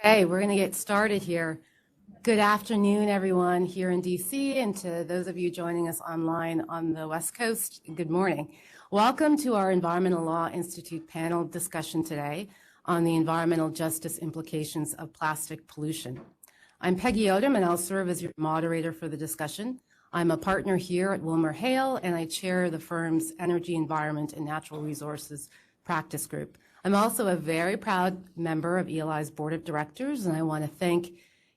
Okay, we're going to get started here. Good afternoon, everyone here in DC, and to those of you joining us online on the West Coast, good morning. Welcome to our Environmental Law Institute panel discussion today on the environmental justice implications of plastic pollution. I'm Peggy Odom, and I'll serve as your moderator for the discussion. I'm a partner here at WilmerHale, and I chair the firm's Energy, Environment, and Natural Resources Practice Group. I'm also a very proud member of ELI's board of directors, and I want to thank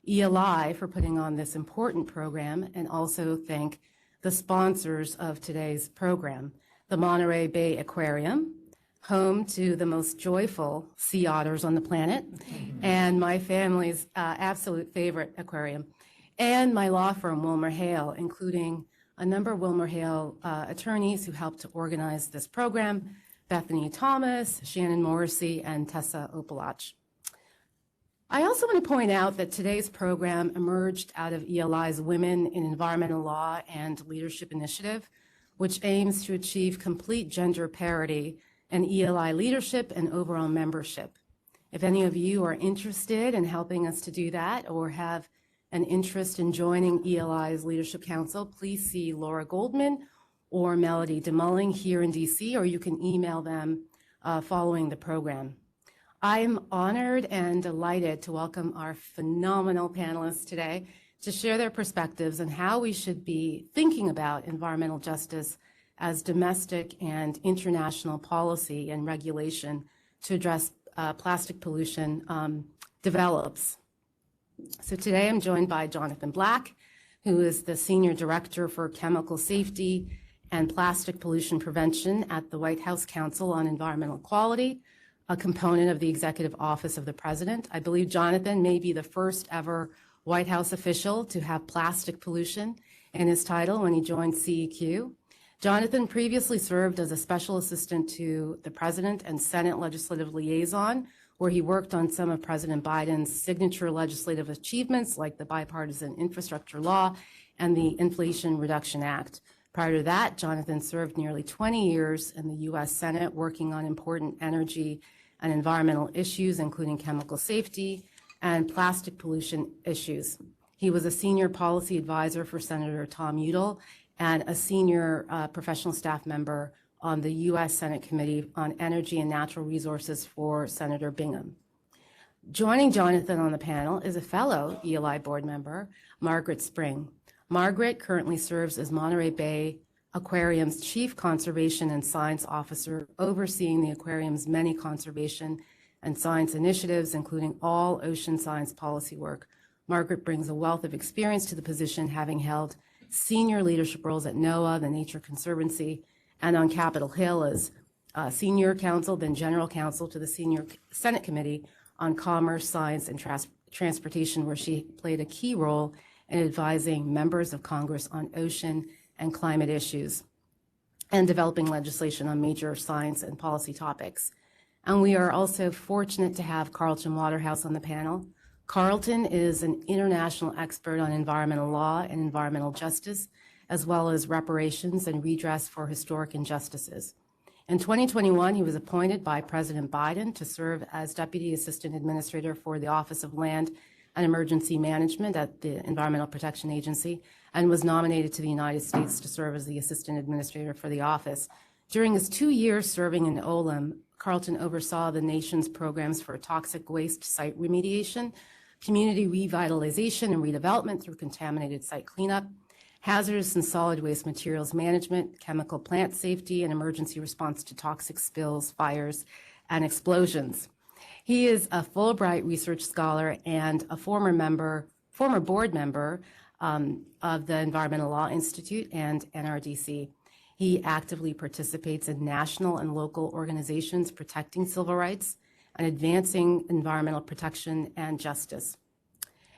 ELI for putting on this important program and also thank the sponsors of today's program, the Monterey Bay Aquarium, home to the most joyful sea otters on the planet, and my family's absolute favorite aquarium, and my law firm, WilmerHale, including a number of WilmerHale attorneys who helped to organize this program, Bethany Thomas, Shannon Morrissey, and Tessa Opalach. I also want to point out that today's program emerged out of ELI's Women in Environmental Law and Leadership Initiative, which aims to achieve complete gender parity in ELI leadership and overall membership. If any of you are interested in helping us to do that or have an interest in joining ELI's Leadership Council, please see Laura Goldman or Melody DeMulling here in DC, or you can email them following the program. I'm honored and delighted to welcome our phenomenal panelists today to share their perspectives on how we should be thinking about environmental justice as domestic and international policy and regulation to address plastic pollution develops. So today I'm joined by Jonathan Black, who is the Senior Director for Chemical Safety and Plastic Pollution Prevention at the White House Council on Environmental Quality, a component of the Executive Office of the President. I believe Jonathan may be the first ever White House official to have plastic pollution in his title when he joined CEQ. Jonathan previously served as a special assistant to the President and Senate Legislative Liaison, where he worked on some of President Biden's signature legislative achievements like the Bipartisan Infrastructure Law and the Inflation Reduction Act. Prior to that, Jonathan served nearly 20 years in the U.S. Senate working on important energy and environmental issues, including chemical safety and plastic pollution issues. He was a senior policy advisor for Senator Tom Udall and a senior professional staff member on the U.S. Senate Committee on Energy and Natural Resources for Senator Bingham. Joining Jonathan on the panel is a fellow ELI board member, Margaret Spring. Margaret currently serves as Monterey Bay Aquarium's Chief Conservation and Science Officer, overseeing the aquarium's many conservation and science initiatives, including all ocean science policy work. Margaret brings a wealth of experience to the position, having held senior leadership roles at NOAA, the Nature Conservancy, and on Capitol Hill as senior counsel, then general counsel to the Senior Senate Committee on Commerce, Science, and Transportation, where she played a key role in advising members of Congress on ocean and climate issues and developing legislation on major science and policy topics. And we are also fortunate to have Carlton Waterhouse on the panel. Carlton is an international expert on environmental law and environmental justice, as well as reparations and redress for historic injustices. In 2021, he was appointed by President Biden to serve as Deputy Assistant Administrator for the Office of Land and Emergency Management at the Environmental Protection Agency, and was nominated to the United States to serve as the Assistant Administrator for the office. During his 2 years serving in OLEM, Carlton oversaw the nation's programs for toxic waste site remediation, community revitalization and redevelopment through contaminated site cleanup, hazardous and solid waste materials management, chemical plant safety, and emergency response to toxic spills, fires, and explosions. He is a Fulbright research scholar and a former board member of the Environmental Law Institute and NRDC. He actively participates in national and local organizations protecting civil rights and advancing environmental protection and justice.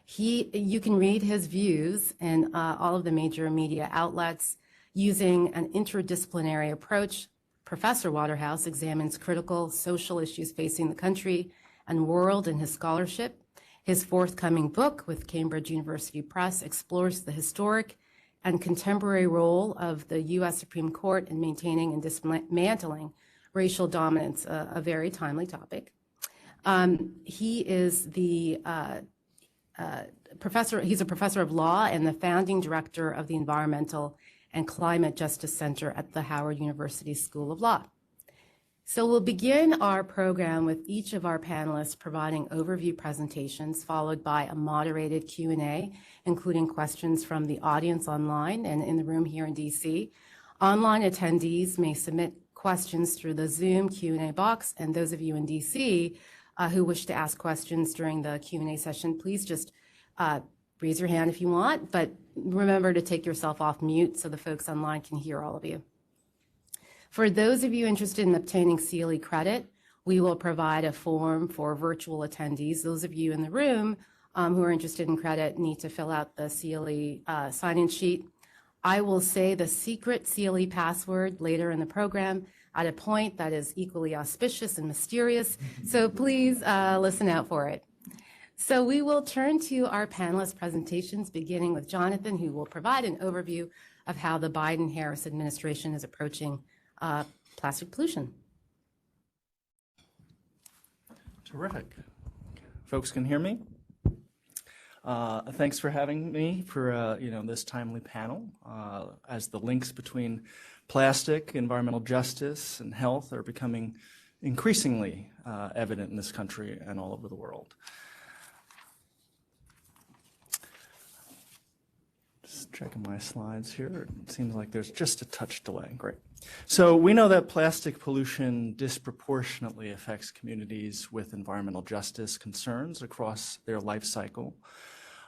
You can read his views in all of the major media outlets. Using an interdisciplinary approach, Professor Waterhouse examines critical social issues facing the country and world in his scholarship. His forthcoming book with Cambridge University Press explores the historic and contemporary role of the U.S. Supreme Court in maintaining and dismantling racial dominance, a very timely topic. He is the he's a professor of law and the founding director of the Environmental and Climate Justice Center at the Howard University School of Law. So we'll begin our program with each of our panelists providing overview presentations, followed by a moderated Q&A, including questions from the audience online and in the room here in DC. Online attendees may submit questions through the Zoom Q&A box, and those of you in DC who wish to ask questions during the Q&A session, please just raise your hand if you want, but remember to take yourself off mute so the folks online can hear all of you. For those of you interested in obtaining CLE credit, we will provide a form for virtual attendees. Those of you in the room who are interested in credit need to fill out the CLE sign-in sheet. I will say the secret CLE password later in the program at a point that is equally auspicious and mysterious, so please listen out for it. So we will turn to our panelist presentations, beginning with Jonathan, who will provide an overview of how the Biden-Harris administration is approaching plastic pollution. Terrific. Folks can hear me? Thanks for having me for this timely panel. As the links between plastic, environmental justice, and health are becoming increasingly evident in this country and all over the world. Just checking my slides here. It seems like there's just a touch delay. Great. So we know that plastic pollution disproportionately affects communities with environmental justice concerns across their life cycle.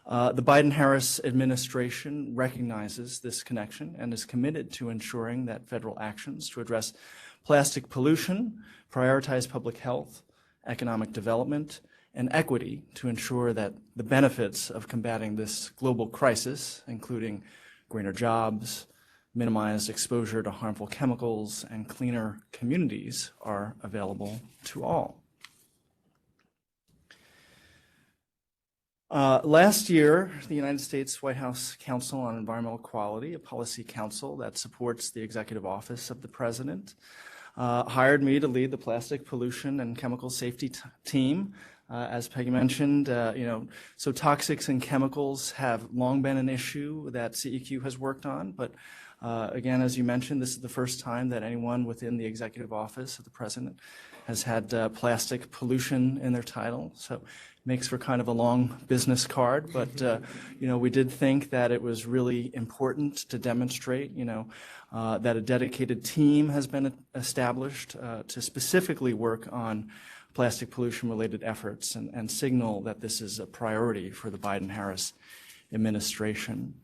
The Biden-Harris administration recognizes this connection and is committed to ensuring that federal actions to address plastic pollution prioritize public health, economic development, and equity to ensure that the benefits of combating this global crisis, including greener jobs, minimized exposure to harmful chemicals, and cleaner communities, are available to all. Last year, the United States White House Council on Environmental Quality, a policy council that supports the executive office of the president, hired me to lead the plastic pollution and chemical safety team. As Peggy mentioned, so toxics and chemicals have long been an issue that CEQ has worked on, but again, as you mentioned, this is the first time that anyone within the executive office of the president has had plastic pollution in their title. So it makes for kind of a long business card, but we did think that it was really important to demonstrate, that a dedicated team has been established to specifically work on plastic pollution-related efforts and signal that this is a priority for the Biden-Harris administration.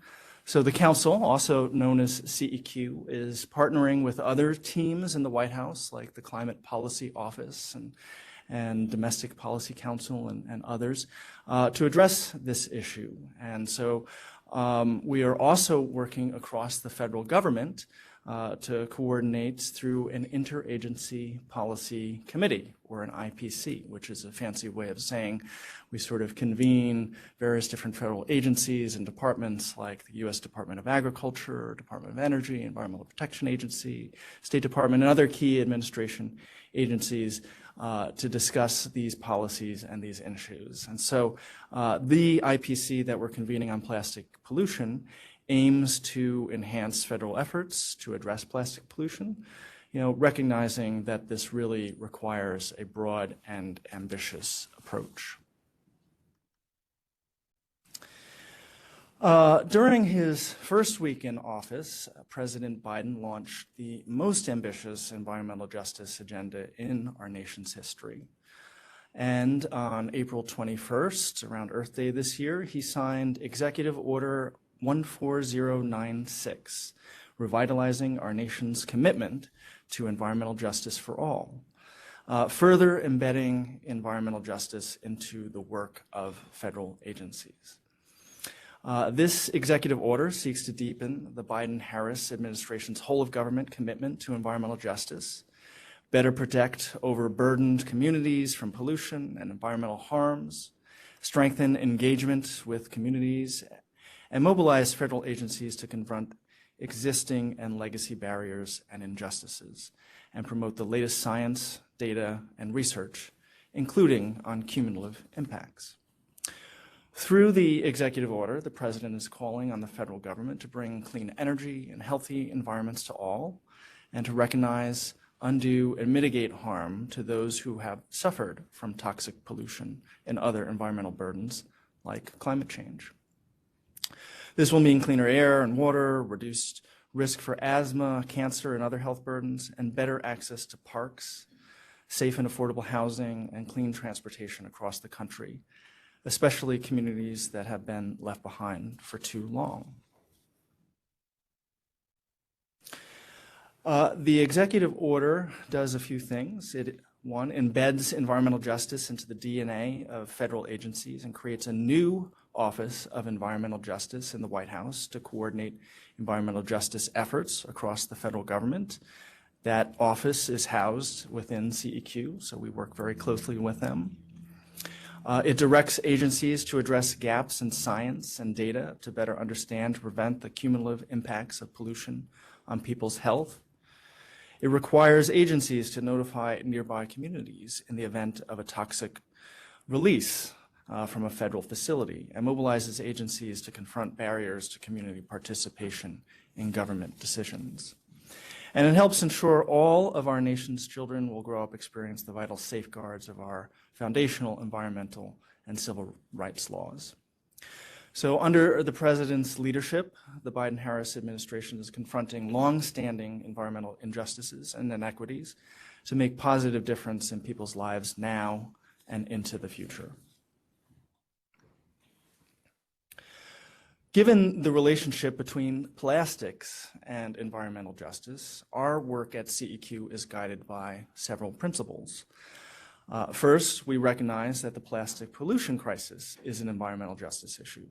So the council, also known as CEQ, is partnering with other teams in the White House, like the Climate Policy Office and Domestic Policy Council and others, to address this issue. And so we are also working across the federal government to coordinate through an interagency policy committee, or an IPC, which is a fancy way of saying we sort of convene various different federal agencies and departments like the U.S. Department of Agriculture, Department of Energy, Environmental Protection Agency, State Department, and other key administration agencies to discuss these policies and these issues. And so the IPC that we're convening on plastic pollution aims to enhance federal efforts to address plastic pollution, recognizing that this really requires a broad and ambitious approach. During his first week in office, President Biden launched the most ambitious environmental justice agenda in our nation's history. And on April 21st, around Earth Day this year, he signed Executive Order 14096, revitalizing our nation's commitment to environmental justice for all, further embedding environmental justice into the work of federal agencies. This executive order seeks to deepen the Biden-Harris administration's whole-of-government commitment to environmental justice, better protect overburdened communities from pollution and environmental harms, strengthen engagement with communities, and mobilize federal agencies to confront existing and legacy barriers and injustices, and promote the latest science, data, and research including on cumulative impacts. Through the executive order, the President is calling on the federal government to bring clean energy and healthy environments to all, and to recognize, undo, and mitigate harm to those who have suffered from toxic pollution and other environmental burdens like climate change. This will mean cleaner air and water, reduced risk for asthma, cancer, and other health burdens, and better access to parks, safe and affordable housing, and clean transportation across the country, especially communities that have been left behind for too long. The executive order does a few things. It, one, embeds environmental justice into the DNA of federal agencies and creates a new Office of Environmental Justice in the White House to coordinate environmental justice efforts across the federal government. That office is housed within CEQ, so we work very closely with them. It directs agencies to address gaps in science and data to better understand and prevent the cumulative impacts of pollution on people's health. It requires agencies to notify nearby communities in the event of a toxic release from a federal facility, and mobilizes agencies to confront barriers to community participation in government decisions. And it helps ensure all of our nation's children will grow up experience the vital safeguards of our foundational environmental and civil rights laws. So under the President's leadership, the Biden-Harris administration is confronting long-standing environmental injustices and inequities to make positive difference in people's lives now and into the future. Given the relationship between plastics and environmental justice, our work at CEQ is guided by several principles. First, we recognize that the plastic pollution crisis is an environmental justice issue,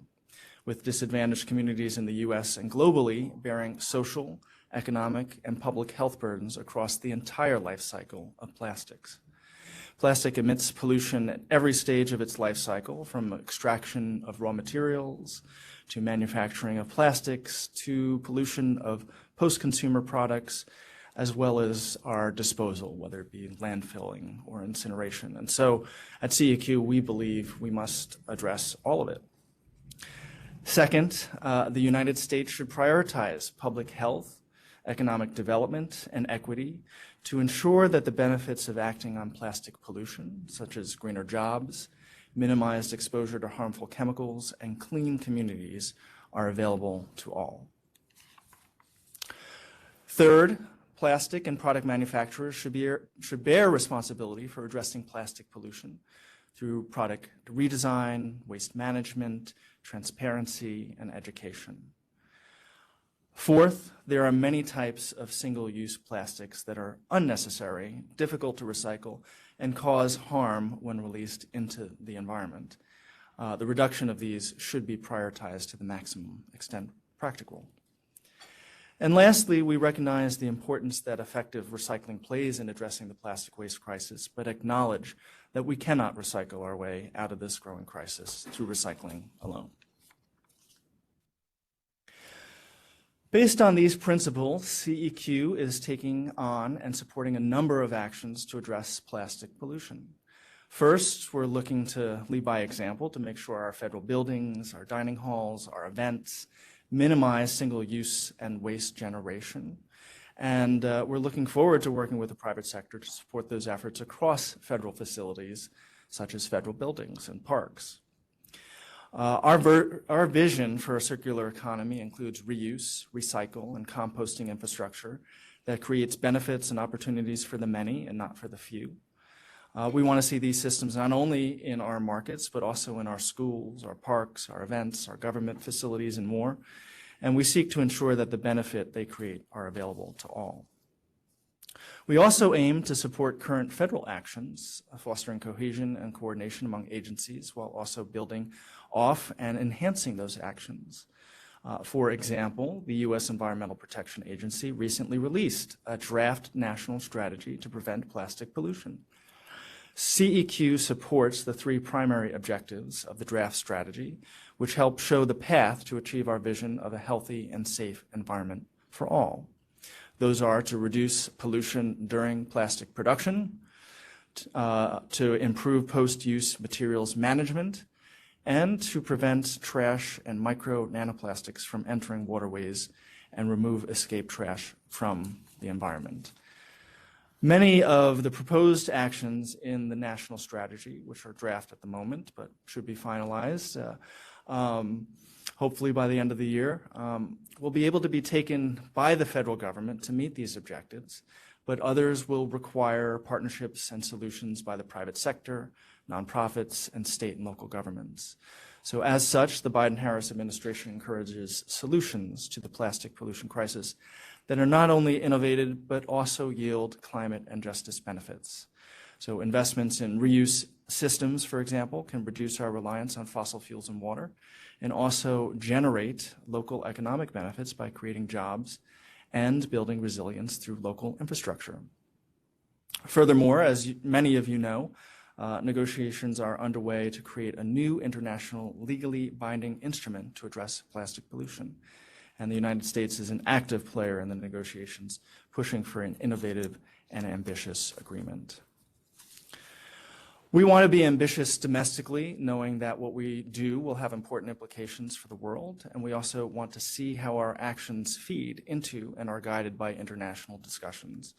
with disadvantaged communities in the U.S. and globally bearing social, economic, and public health burdens across the entire life cycle of plastics. Plastic emits pollution at every stage of its life cycle, from extraction of raw materials, to manufacturing of plastics, to pollution of post-consumer products, as well as our disposal, whether it be landfilling or incineration. And so at CEQ, we believe we must address all of it. Second, the United States should prioritize public health, economic development, and equity to ensure that the benefits of acting on plastic pollution, such as greener jobs, minimized exposure to harmful chemicals, and clean communities, are available to all. Third, plastic and product manufacturers should bear responsibility for addressing plastic pollution through product redesign, waste management, transparency, and education. Fourth, there are many types of single-use plastics that are unnecessary, difficult to recycle, and cause harm when released into the environment. The reduction of these should be prioritized to the maximum extent practical. And lastly, we recognize the importance that effective recycling plays in addressing the plastic waste crisis, but acknowledge that we cannot recycle our way out of this growing crisis through recycling alone. Based on these principles, CEQ is taking on and supporting a number of actions to address plastic pollution. First, we're looking to lead by example to make sure our federal buildings, our dining halls, our events minimize single-use and waste generation. And we're looking forward to working with the private sector to support those efforts across federal facilities, such as federal buildings and parks. Our vision for a circular economy includes reuse, recycle, and composting infrastructure that creates benefits and opportunities for the many and not for the few. We want to see these systems not only in our markets, but also in our schools, our parks, our events, our government facilities, and more. And we seek to ensure that the benefit they create are available to all. We also aim to support current federal actions, fostering cohesion and coordination among agencies, while also building off and enhancing those actions. For example, the U.S. Environmental Protection Agency recently released a draft national strategy to prevent plastic pollution. CEQ supports the three primary objectives of the draft strategy, which help show the path to achieve our vision of a healthy and safe environment for all. Those are to reduce pollution during plastic production, to improve post-use materials management, and to prevent trash and micro nanoplastics from entering waterways and remove escape trash from the environment. Many of the proposed actions in the national strategy, which are draft at the moment but should be finalized hopefully by the end of the year, will be able to be taken by the federal government to meet these objectives, but others will require partnerships and solutions by the private sector, nonprofits, and state and local governments. So as such, the Biden-Harris administration encourages solutions to the plastic pollution crisis that are not only innovative, but also yield climate and justice benefits. So investments in reuse systems, for example, can reduce our reliance on fossil fuels and water, and also generate local economic benefits by creating jobs and building resilience through local infrastructure. Furthermore, as many of you know, negotiations are underway to create a new international legally binding instrument to address plastic pollution. And the United States is an active player in the negotiations, pushing for an innovative and ambitious agreement. We want to be ambitious domestically, knowing that what we do will have important implications for the world, and we also want to see how our actions feed into and are guided by international discussions.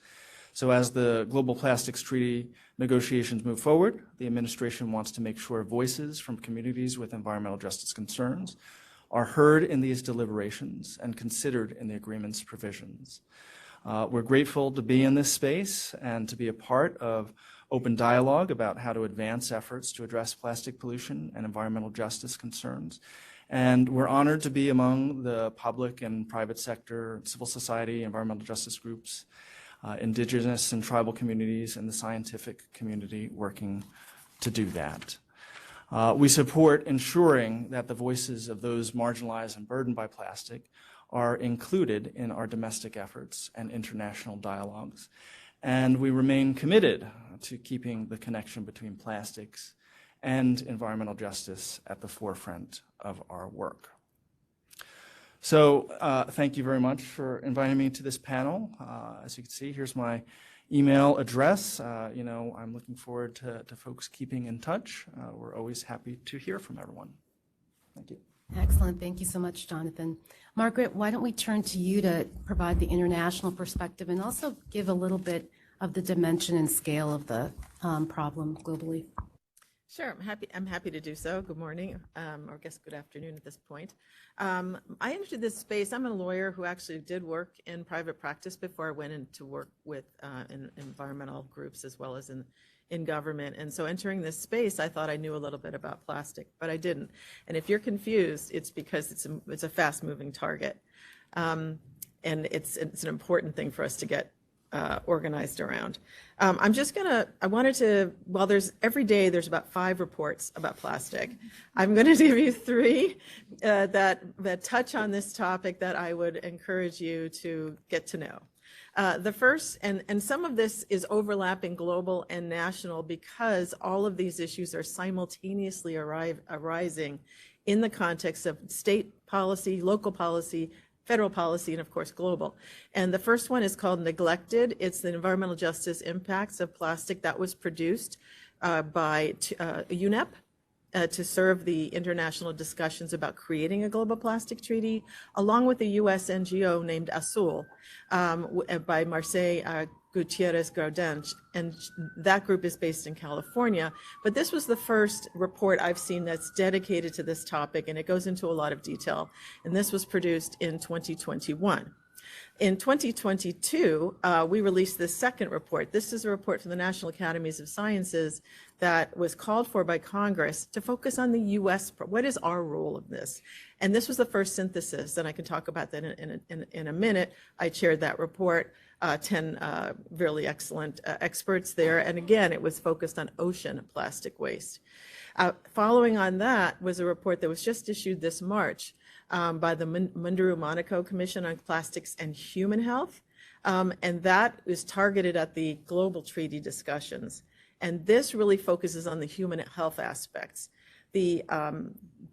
So as the Global Plastics Treaty negotiations move forward, the administration wants to make sure voices from communities with environmental justice concerns are heard in these deliberations and considered in the agreement's provisions. We're grateful to be in this space and to be a part of open dialogue about how to advance efforts to address plastic pollution and environmental justice concerns. And we're honored to be among the public and private sector, civil society, environmental justice groups, indigenous and tribal communities, and the scientific community working to do that. We support ensuring that the voices of those marginalized and burdened by plastic are included in our domestic efforts and international dialogues. And we remain committed to keeping the connection between plastics and environmental justice at the forefront of our work. So thank you very much for inviting me to this panel. As you can see, here's my email address. I'm looking forward to folks keeping in touch. We're always happy to hear from everyone. Thank you. Excellent. Thank you so much, Jonathan. Margaret, why don't we turn to you to provide the international perspective and also give a little bit of the dimension and scale of the problem globally? Sure, I'm happy to do so. Good morning, or I guess good afternoon at this point. I entered this space. I'm a lawyer who actually did work in private practice before I went into work with in environmental groups as well as in government. And so entering this space, I thought I knew a little bit about plastic, but I didn't. And if you're confused, it's because it's a fast-moving target, and it's an important thing for us to get organized around. While every day there's about 5 reports about plastic, I'm going to give you 3 that touch on this topic that I would encourage you to get to know. The first, and some of this is overlapping global and national because all of these issues are simultaneously arising in the context of state policy, local policy, federal policy, and of course global. And the first one is called Neglected. It's the environmental justice impacts of plastic that was produced by UNEP to serve the international discussions about creating a global plastic treaty, along with a US NGO named Azul by Marcel Gutierrez Gaudens, and that group is based in California. But this was the first report I've seen that's dedicated to this topic, and it goes into a lot of detail. And this was produced in 2021. In 2022, we released the second report. This is a report from the National Academies of Sciences that was called for by Congress to focus on the U.S. What is our role in this? And this was the first synthesis, and I can talk about that in a minute. I chaired that report, 10 really excellent experts there. And again, it was focused on ocean plastic waste. Following on that was a report that was just issued this March by the Munduru-Monaco Commission on Plastics and Human Health. And that is targeted at the global treaty discussions. And this really focuses on the human health aspects. The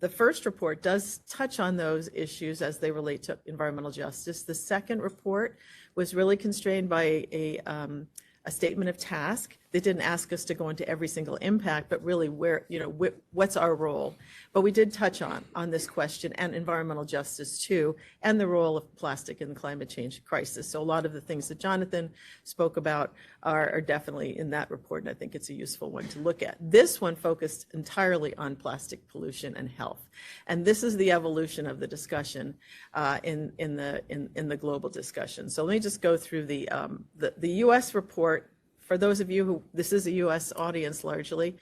first report does touch on those issues as they relate to environmental justice. The second report was really constrained by a statement of task They didn't ask us to go into every single impact, but really where, what's our role? But we did touch on this question and environmental justice too, and the role of plastic in the climate change crisis. So a lot of the things that Jonathan spoke about are definitely in that report, and I think it's a useful one to look at. This one focused entirely on plastic pollution and health, and this is the evolution of the discussion in the global discussion. So let me just go through the U.S. report. For those of you who, this is a U.S. audience largely,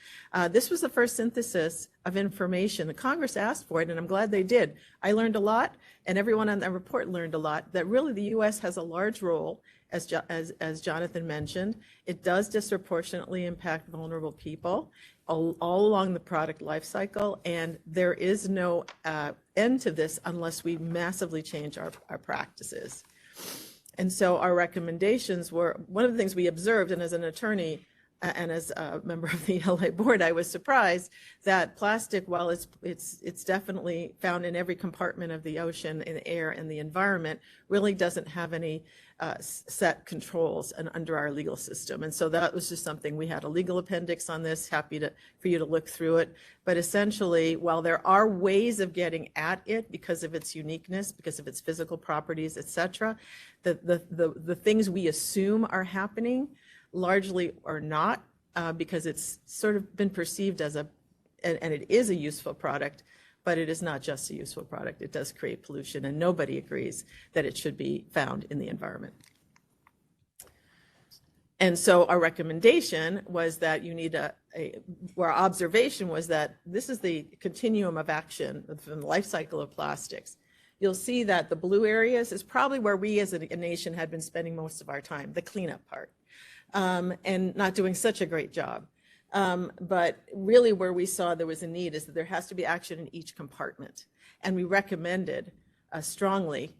this was the first synthesis of information. The Congress asked for it, and I'm glad they did. I learned a lot, and everyone on that report learned a lot, that really the U.S. has a large role, as Jonathan mentioned. It does disproportionately impact vulnerable people all along the product life cycle, and there is no end to this unless we massively change our practices. And so our recommendations were, one of the things we observed, and as an attorney and as a member of the LA board, I was surprised that plastic, while it's definitely found in every compartment of the ocean, in the air, and the environment, really doesn't have any set controls under our legal system. And so that was just something, we had a legal appendix on this, happy for you to look through it. But essentially, while there are ways of getting at it because of its uniqueness, because of its physical properties, et cetera, the things we assume are happening largely are not, because it's sort of been perceived as and it is a useful product, but it is not just a useful product. It does create pollution, and nobody agrees that it should be found in the environment. And so our recommendation was that you need our observation was that this is the continuum of action from the life cycle of plastics. You'll see that the blue areas is probably where we as a nation had been spending most of our time, the cleanup part, and not doing such a great job. But really where we saw there was a need is that there has to be action in each compartment. And we recommended strongly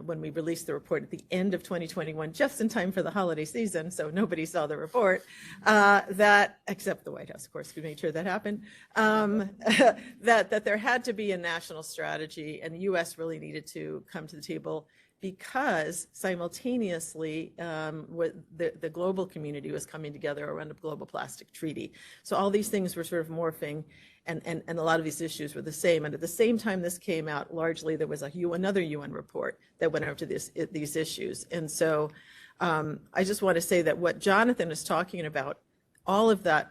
when we released the report at the end of 2021, just in time for the holiday season, so nobody saw the report, that, except the White House, of course, we made sure that happened, that there had to be a national strategy, and the U.S. really needed to come to the table because simultaneously the global community was coming together around a global plastic treaty. So all these things were sort of morphing, and a lot of these issues were the same. And at the same time this came out, largely there was another UN report that went over to these issues. And so I just want to say that what Jonathan is talking about, all of that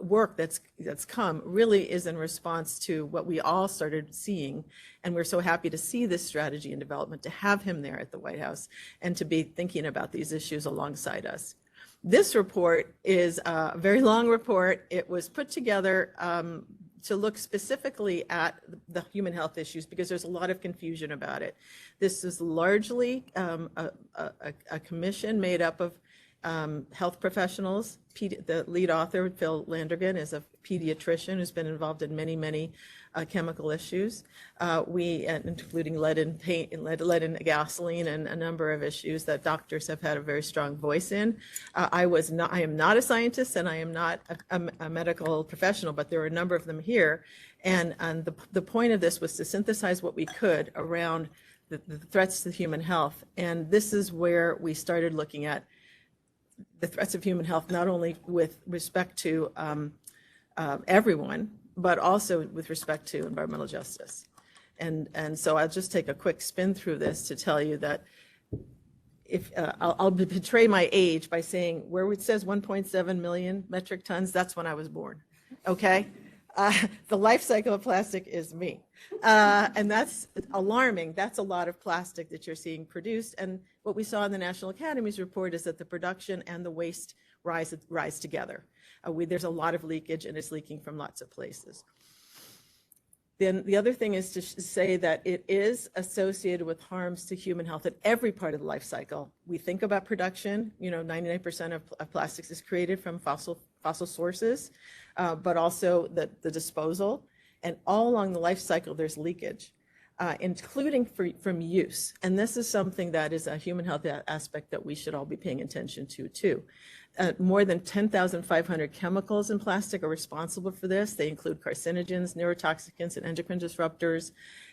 work that's come really is in response to what we all started seeing, and we're so happy to see this strategy and development, to have him there at the White House and to be thinking about these issues alongside us. This report is a very long report. It was put together to look specifically at the human health issues because there's a lot of confusion about it. This is largely a commission made up of health professionals. The lead author, Phil Landrigan, is a pediatrician who's been involved in many chemical issues, including lead in paint and lead in gasoline, and a number of issues that doctors have had a very strong voice in. I am not a scientist, and I am not a medical professional, but there are a number of them here. And the point of this was to synthesize what we could around the threats to human health. And this is where we started looking at the threats of human health, not only with respect to everyone, but also with respect to environmental justice. And so I'll just take a quick spin through this to tell you that if I'll betray my age by saying where it says 1.7 million metric tons, that's when I was born, okay? The life cycle of plastic is me. And that's alarming. That's a lot of plastic that you're seeing produced. And what we saw in the National Academy's report is that the production and the waste rise together. There's a lot of leakage, and it's leaking from lots of places. Then the other thing is to say that it is associated with harms to human health at every part of the life cycle. We think about production, 99% of plastics is created from fossil sources, but also the disposal. And all along the life cycle, there's leakage, including from use. And this is something that is a human health aspect that we should all be paying attention to, too. More than 10,500 chemicals in plastic are responsible for this. They include carcinogens, neurotoxicants, and endocrine disruptors.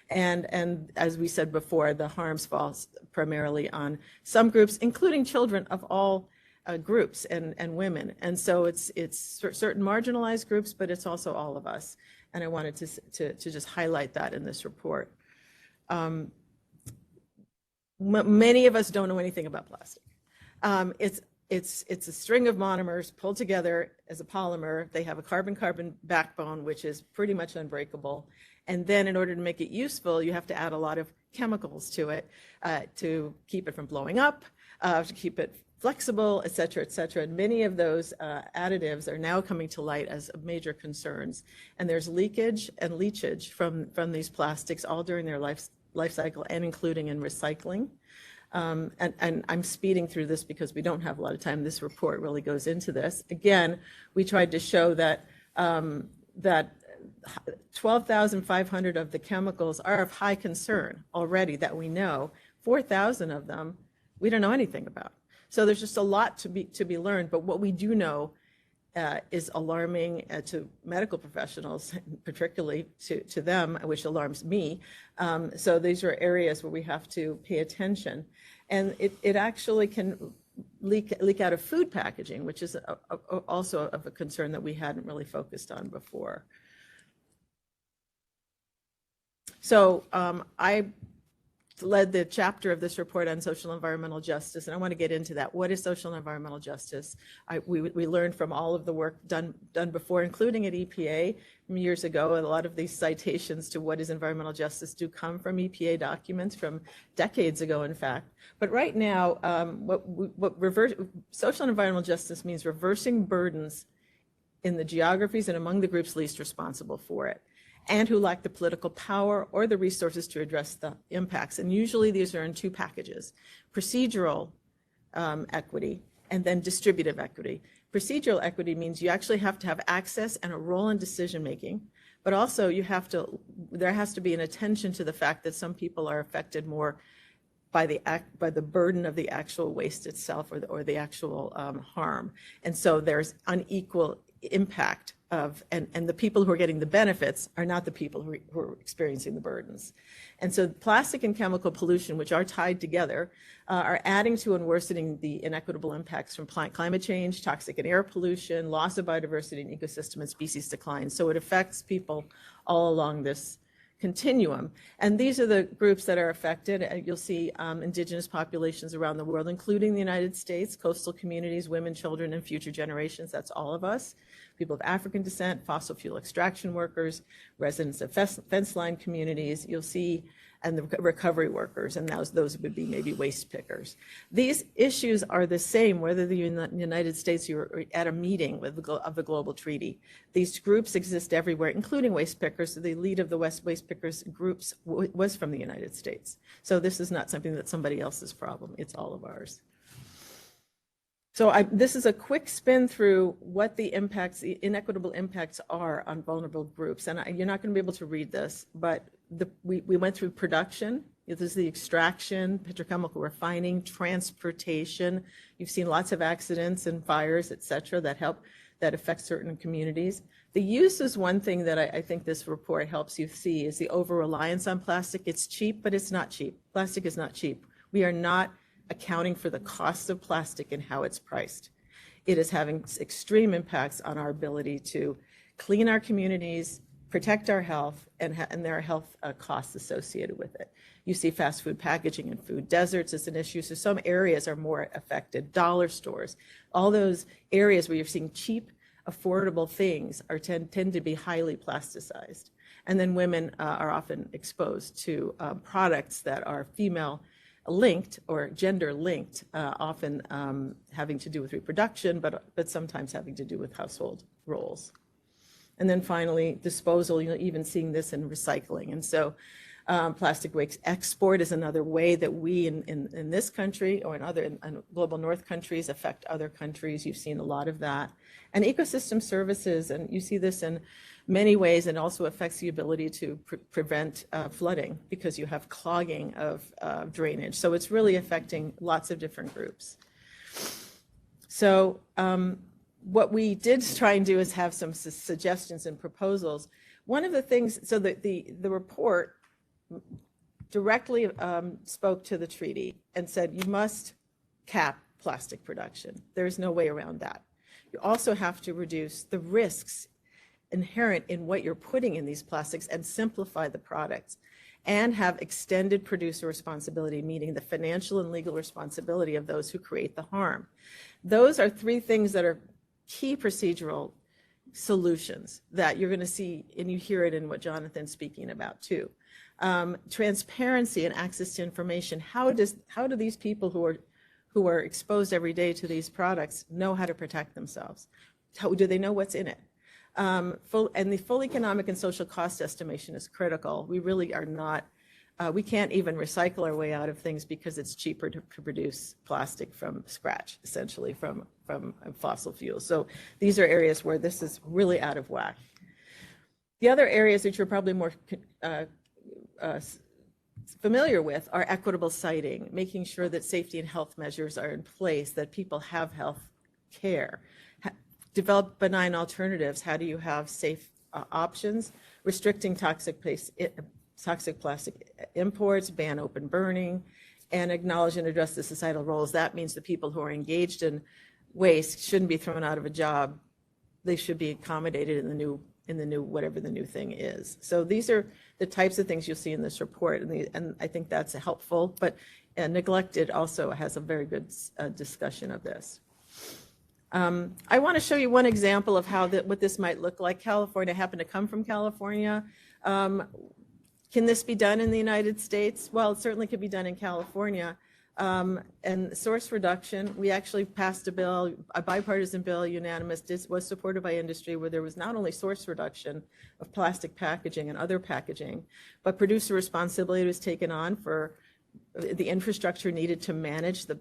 And as we said before, the harms fall primarily on some groups, including children of all groups and women. And so it's certain marginalized groups, but it's also all of us. And I wanted to just highlight that in this report. Many of us don't know anything about plastic. It's a string of monomers pulled together as a polymer. They have a carbon-carbon backbone, which is pretty much unbreakable. And then in order to make it useful, you have to add a lot of chemicals to it to keep it from blowing up, to keep it flexible, et cetera, et cetera. And many of those additives are now coming to light as major concerns. And there's leakage and leachage from these plastics all during their life cycle, and including in recycling. And I'm speeding through this because we don't have a lot of time. This report really goes into this. Again, we tried to show that 12,500 of the chemicals are of high concern already that we know. 4,000 of them we don't know anything about. So there's just a lot to be learned. But what we do know is alarming to medical professionals, particularly to them, which alarms me. So these are areas where we have to pay attention. And it actually can leak out of food packaging, which is also of a concern that we hadn't really focused on before. So I led the chapter of this report on social and environmental justice, and I want to get into that. What is social and environmental justice? We learned from all of the work done before, including at EPA years ago. A lot of these citations to what is environmental justice do come from EPA documents from decades ago, in fact. But right now, social and environmental justice means reversing burdens in the geographies and among the groups least responsible for it, and who lack the political power or the resources to address the impacts. And usually these are in two packages: procedural equity and then distributive equity. Procedural equity means you actually have to have access and a role in decision making, but also there has to be an attention to the fact that some people are affected more by the burden of the actual waste itself or the actual harm. And so there's unequal impact and the people who are getting the benefits are not the people who are experiencing the burdens. And so plastic and chemical pollution, which are tied together, are adding to and worsening the inequitable impacts from climate change, toxic and air pollution, loss of biodiversity and ecosystem and species decline. So it affects people all along this continuum. And these are the groups that are affected. You'll see indigenous populations around the world, including the United States, coastal communities, women, children, and future generations. That's all of us. People of African descent, fossil fuel extraction workers, residents of fence line communities, you'll see, and the recovery workers, and those would be maybe waste pickers. These issues are the same whether you're in the United States or at a meeting of the Global Treaty. These groups exist everywhere, including waste pickers. So the lead of the waste pickers groups was from the United States. So this is not something that's somebody else's problem. It's all of ours. So this is a quick spin through what the inequitable impacts are on vulnerable groups. And you're not going to be able to read this, but we went through production. This is the extraction, petrochemical refining, transportation. You've seen lots of accidents and fires, et cetera, that affect certain communities. The use is one thing that I think this report helps you see is the over-reliance on plastic. It's cheap, but it's not cheap. Plastic is not cheap. We are not accounting for the cost of plastic and how it's priced. It is having extreme impacts on our ability to clean our communities, protect our health, and there are health costs associated with it. You see fast food packaging and food deserts as an issue. So some areas are more affected. Dollar stores, all those areas where you're seeing cheap, affordable things tend to be highly plasticized. And then women are often exposed to products that are female linked or gender linked, often having to do with reproduction, but sometimes having to do with household roles. And then finally, disposal, even seeing this in recycling. And so plastic waste export is another way that we in this country or in global north countries affect other countries. You've seen a lot of that. And ecosystem services, and you see this in many ways, and also affects the ability to prevent flooding because you have clogging of drainage. So it's really affecting lots of different groups. So what we did try and do is have some suggestions and proposals. One of the things, so the report directly spoke to the treaty and said you must cap plastic production. There's no way around that. You also have to reduce the risks inherent in what you're putting in these plastics and simplify the products and have extended producer responsibility, meaning the financial and legal responsibility of those who create the harm. Those are three things that are key procedural solutions that you're going to see, and you hear it in what Jonathan's speaking about too. Transparency and access to information. How do these people who are exposed every day to these products know how to protect themselves? How do they know what's in it? And the full economic and social cost estimation is critical. We really are not, we can't even recycle our way out of things because it's cheaper to produce plastic from scratch, essentially from fossil fuels. So these are areas where this is really out of whack. The other areas that you're probably more familiar with are equitable siting, making sure that safety and health measures are in place, that people have health care. Develop benign alternatives. How do you have safe options? Restricting toxic plastic imports, ban open burning, and acknowledge and address the societal roles. That means the people who are engaged in waste shouldn't be thrown out of a job. They should be accommodated in the new whatever the new thing is. So these are the types of things you'll see in this report, and I think that's helpful. But Neglected also has a very good discussion of this. I want to show you one example of how what this might look like. California, I happen to come from California. Can this be done in the United States? Well, it certainly could be done in California. And source reduction, we actually passed a bill, a bipartisan bill, unanimous, was supported by industry, where there was not only source reduction of plastic packaging and other packaging, but producer responsibility was taken on for the infrastructure needed to manage the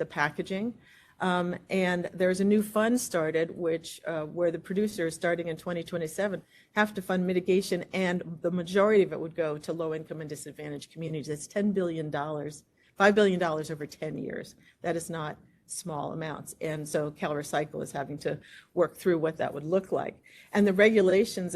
packaging. And there's a new fund started, which where the producers, starting in 2027, have to fund mitigation, and the majority of it would go to low-income and disadvantaged communities. It's $10 billion, $5 billion over 10 years. That is not small amounts. And so CalRecycle is having to work through what that would look like. And the regulations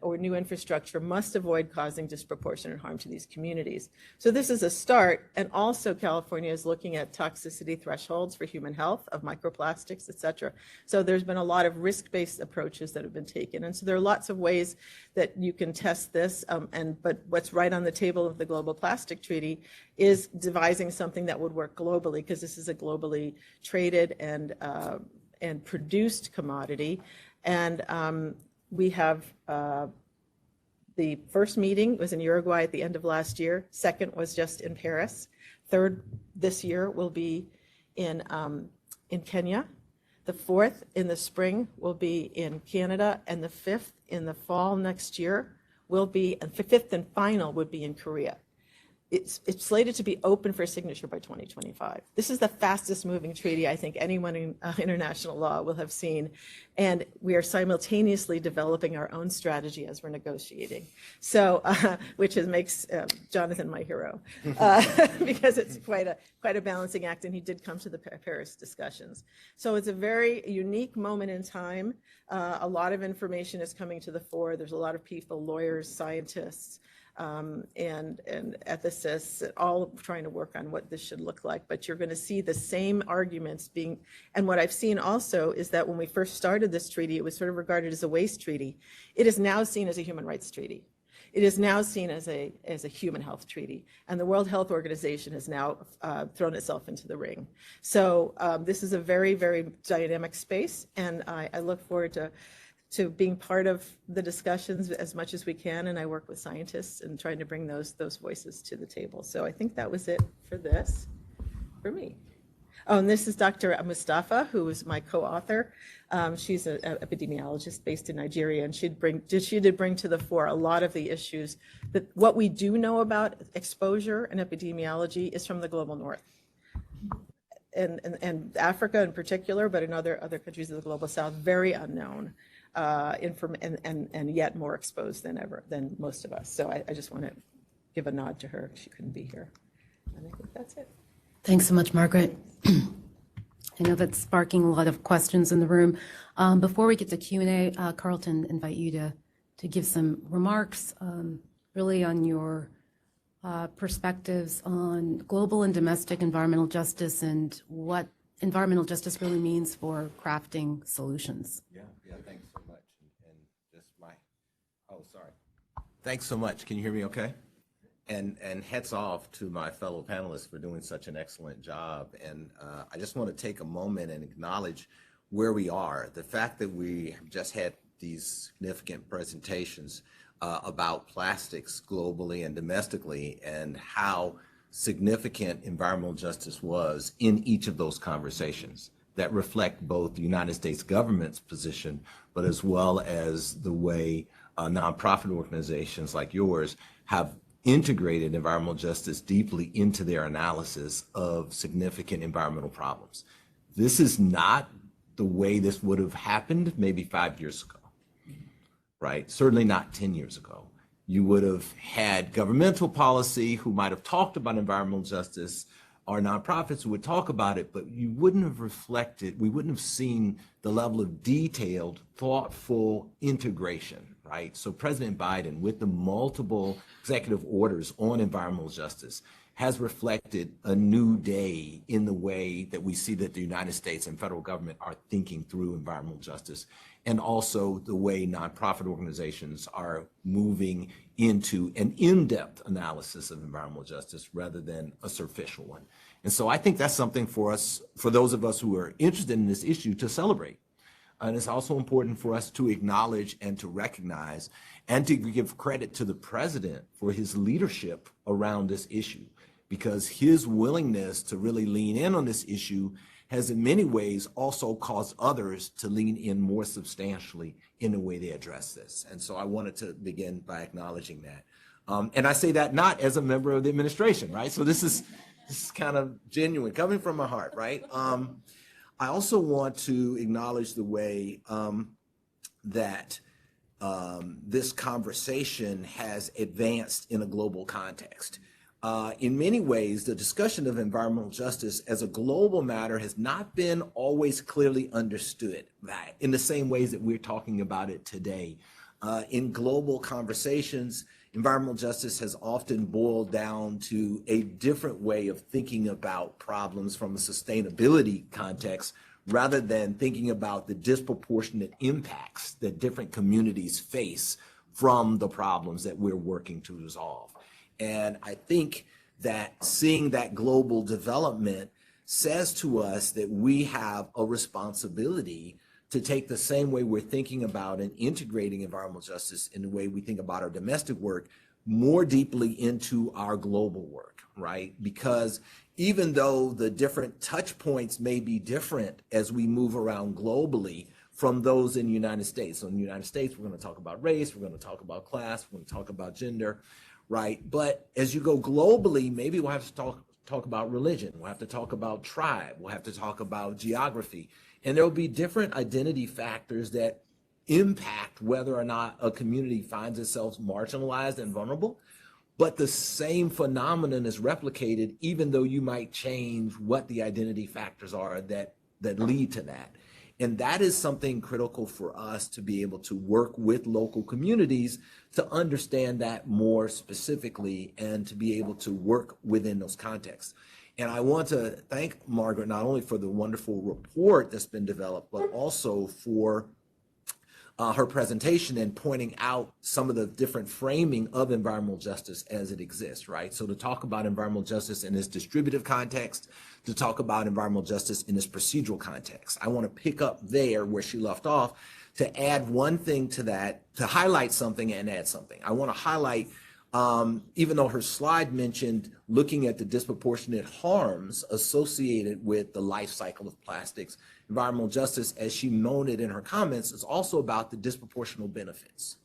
or new infrastructure must avoid causing disproportionate harm to these communities. So this is a start. And also California is looking at toxicity thresholds for human health of microplastics, et cetera. So there's been a lot of risk-based approaches that have been taken. And so there are lots of ways that you can test this. But what's right on the table of the Global Plastic Treaty is devising something that would work globally, because this is a globally traded and produced commodity. And we have the first meeting was in Uruguay at the end of last year. Second was just in Paris. Third this year will be in Kenya. The fourth in the spring will be in Canada, and the fifth in the fall next year will be, and the fifth and final would be in Korea. It's slated to be open for signature by 2025. This is the fastest moving treaty I think anyone in international law will have seen. And we are simultaneously developing our own strategy as we're negotiating. So, which makes Jonathan my hero, because it's quite a balancing act, and he did come to the Paris discussions. So it's a very unique moment in time. A lot of information is coming to the fore. There's a lot of people, lawyers, scientists, and ethicists, all trying to work on what this should look like. But you're going to see the same arguments being, and what I've seen also is that when we first started this treaty, it was sort of regarded as a waste treaty. It is now seen as a human rights treaty. It is now seen as a human health treaty, and the World Health Organization has now thrown itself into the ring. So this is a very, very dynamic space, and I look forward to being part of the discussions as much as we can, and I work with scientists and trying to bring those voices to the table. So I think that was it for this, for me. Oh, and this is Dr. Mustafa, who is my co-author. She's an epidemiologist based in Nigeria, and she did bring to the fore a lot of the issues that what we do know about exposure and epidemiology is from the global north. And Africa in particular, but in other countries of the global south, very unknown. And yet more exposed than most of us. So I just want to give a nod to her. She couldn't be here. And I think that's it. Thanks so much, Margaret. I know that's sparking a lot of questions in the room. Before we get to Q&A, Carlton, invite you to give some remarks really on your perspectives on global and domestic environmental justice and what environmental justice really means for crafting solutions. Yeah, thanks so much. And just sorry. Thanks so much. Can you hear me okay? And hats off to my fellow panelists for doing such an excellent job. And I just want to take a moment and acknowledge where we are. The fact that we have just had these significant presentations about plastics globally and domestically, and how significant environmental justice was in each of those conversations that reflect both the United States government's position, but as well as the way nonprofit organizations like yours have integrated environmental justice deeply into their analysis of significant environmental problems. This is not the way this would have happened maybe 5 years ago, right? Certainly not 10 years ago. You would have had governmental policy who might have talked about environmental justice, or nonprofits who would talk about it, but you wouldn't have reflected, we wouldn't have seen the level of detailed, thoughtful integration, right? So President Biden, with the multiple executive orders on environmental justice, has reflected a new day in the way that we see that the United States and federal government are thinking through environmental justice, and also the way nonprofit organizations are moving into an in-depth analysis of environmental justice rather than a superficial one. And so I think that's something for us, for those of us who are interested in this issue, to celebrate. And it's also important for us to acknowledge and to recognize and to give credit to the president for his leadership around this issue, because his willingness to really lean in on this issue has in many ways also caused others to lean in more substantially in the way they address this. And so I wanted to begin by acknowledging that. And I say that not as a member of the administration, right? So this is kind of genuine, coming from my heart, right? I also want to acknowledge the way that this conversation has advanced in a global context. In many ways, the discussion of environmental justice as a global matter has not been always clearly understood, right, in the same ways that we're talking about it today. In global conversations, environmental justice has often boiled down to a different way of thinking about problems from a sustainability context, rather than thinking about the disproportionate impacts that different communities face from the problems that we're working to resolve. And I think that seeing that global development says to us that we have a responsibility to take the same way we're thinking about and integrating environmental justice in the way we think about our domestic work more deeply into our global work, right? Because even though the different touch points may be different as we move around globally from those in the United States. So in the United States, we're going to talk about race, we're going to talk about class, we're going to talk about gender, right? But as you go globally, maybe we'll have to talk about religion. We'll have to talk about tribe. We'll have to talk about geography. And there'll be different identity factors that impact whether or not a community finds itself marginalized and vulnerable. But the same phenomenon is replicated, even though you might change what the identity factors are that lead to that. And that is something critical for us to be able to work with local communities to understand that more specifically and to be able to work within those contexts. And I want to thank Margaret not only for the wonderful report that's been developed, but also for her presentation and pointing out some of the different framing of environmental justice as it exists, right? So to talk about environmental justice in its distributive context, to talk about environmental justice in its procedural context. I want to pick up there where she left off to add one thing to that, to highlight something and add something. I want to highlight, even though her slide mentioned looking at the disproportionate harms associated with the life cycle of plastics, environmental justice, as she noted in her comments, is also about the disproportional benefits,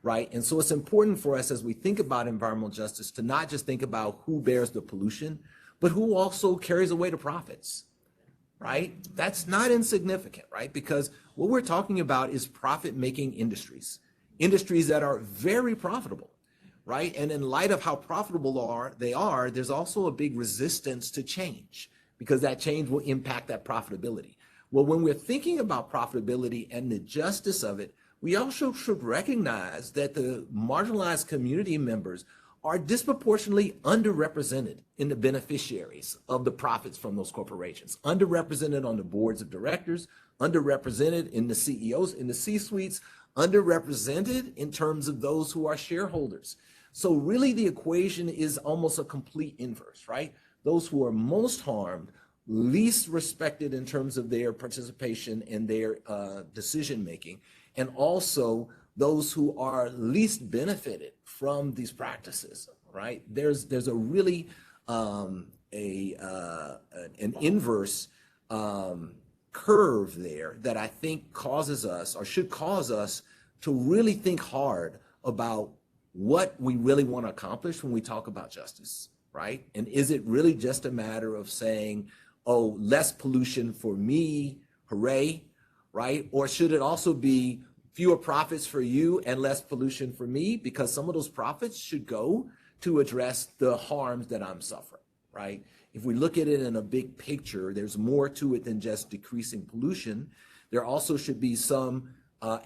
right? And so it's important for us as we think about environmental justice to not just think about who bears the pollution, but who also carries away the profits, right? That's not insignificant, right? Because what we're talking about is profit-making industries that are very profitable, right? And in light of how profitable they are, there's also a big resistance to change because that change will impact that profitability. Well, when we're thinking about profitability and the justice of it, we also should recognize that the marginalized community members are disproportionately underrepresented in the beneficiaries of the profits from those corporations, underrepresented on the boards of directors, underrepresented in the CEOs, in the C-suites, underrepresented in terms of those who are shareholders. So really the equation is almost a complete inverse, right? Those who are most harmed, least respected in terms of their participation in their decision-making, and also those who are least benefited from these practices, right? There's a really an inverse curve there that I think causes us, or should cause us, to really think hard about what we really want to accomplish when we talk about justice, right? And is it really just a matter of saying, oh, less pollution for me, hooray, right? Or should it also be fewer profits for you and less pollution for me? Because some of those profits should go to address the harms that I'm suffering, right? If we look at it in a big picture, there's more to it than just decreasing pollution. There also should be some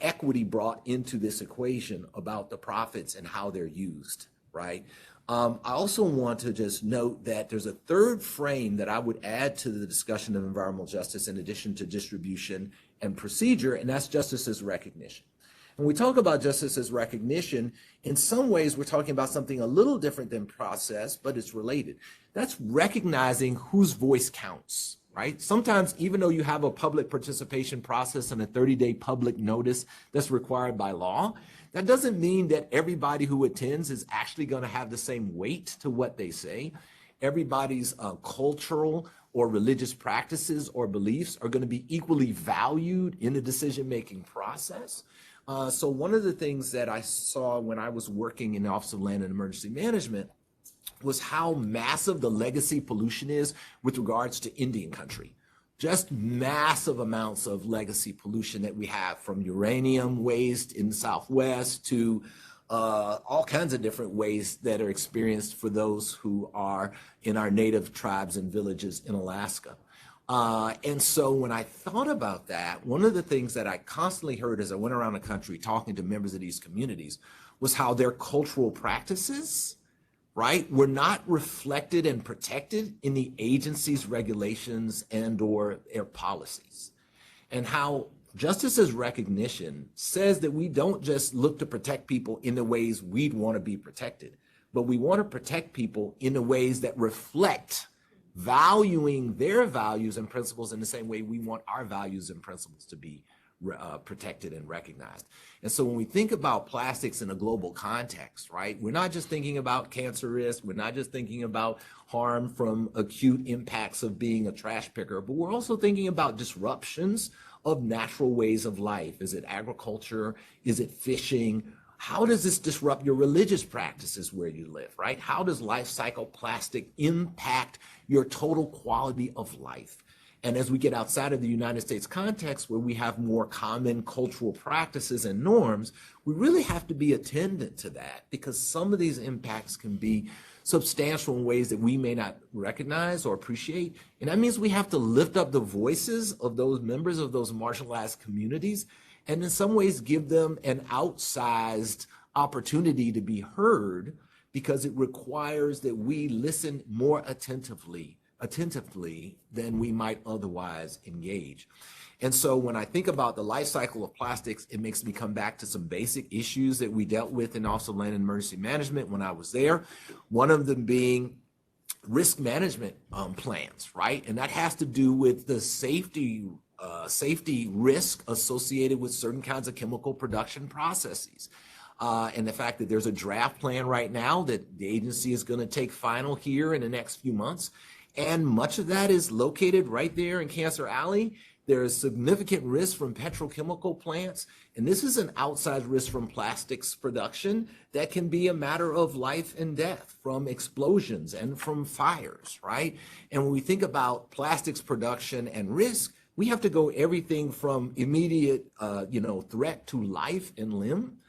equity brought into this equation about the profits and how they're used, right? I also want to just note that there's a third frame that I would add to the discussion of environmental justice in addition to distribution and procedure, and that's justice as recognition. When we talk about justice as recognition, in some ways we're talking about something a little different than process, but it's related. That's recognizing whose voice counts, right? Sometimes even though you have a public participation process and a 30-day public notice that's required by law, that doesn't mean that everybody who attends is actually going to have the same weight to what they say. Everybody's cultural or religious practices or beliefs are going to be equally valued in the decision-making process. So one of the things that I saw when I was working in the Office of Land and Emergency Management was how massive the legacy pollution is with regards to Indian country. Just massive amounts of legacy pollution that we have, from uranium waste in the Southwest to all kinds of different waste that are experienced for those who are in our native tribes and villages in Alaska. And so when I thought about that, one of the things that I constantly heard as I went around the country talking to members of these communities was how their cultural practices, right, were not reflected and protected in the agency's regulations and or their policies. And how justice as recognition says that we don't just look to protect people in the ways we'd want to be protected, but we want to protect people in the ways that reflect valuing their values and principles in the same way we want our values and principles to be protected and recognized. And so when we think about plastics in a global context, right, we're not just thinking about cancer risk, we're not just thinking about harm from acute impacts of being a trash picker, but we're also thinking about disruptions of natural ways of life. Is it agriculture? Is it fishing? How does this disrupt your religious practices where you live, right? How does life cycle plastic impact your total quality of life? And as we get outside of the United States context, where we have more common cultural practices and norms, we really have to be attendant to that, because some of these impacts can be substantial in ways that we may not recognize or appreciate. And that means we have to lift up the voices of those members of those marginalized communities, and in some ways give them an outsized opportunity to be heard, because it requires that we listen more attentively than we might otherwise engage. And so when I think about the life cycle of plastics, it makes me come back to some basic issues that we dealt with in Office of Land and Emergency Management when I was there. One of them being risk management plans, right? And that has to do with the safety risk associated with certain kinds of chemical production processes. And the fact that there's a draft plan right now that the agency is going to take final here in the next few months. And much of that is located right there in Cancer Alley. There is significant risk from petrochemical plants, and this is an outsized risk from plastics production that can be a matter of life and death, from explosions and from fires, right? And when we think about plastics production and risk, we have to go everything from immediate, threat to life and limb,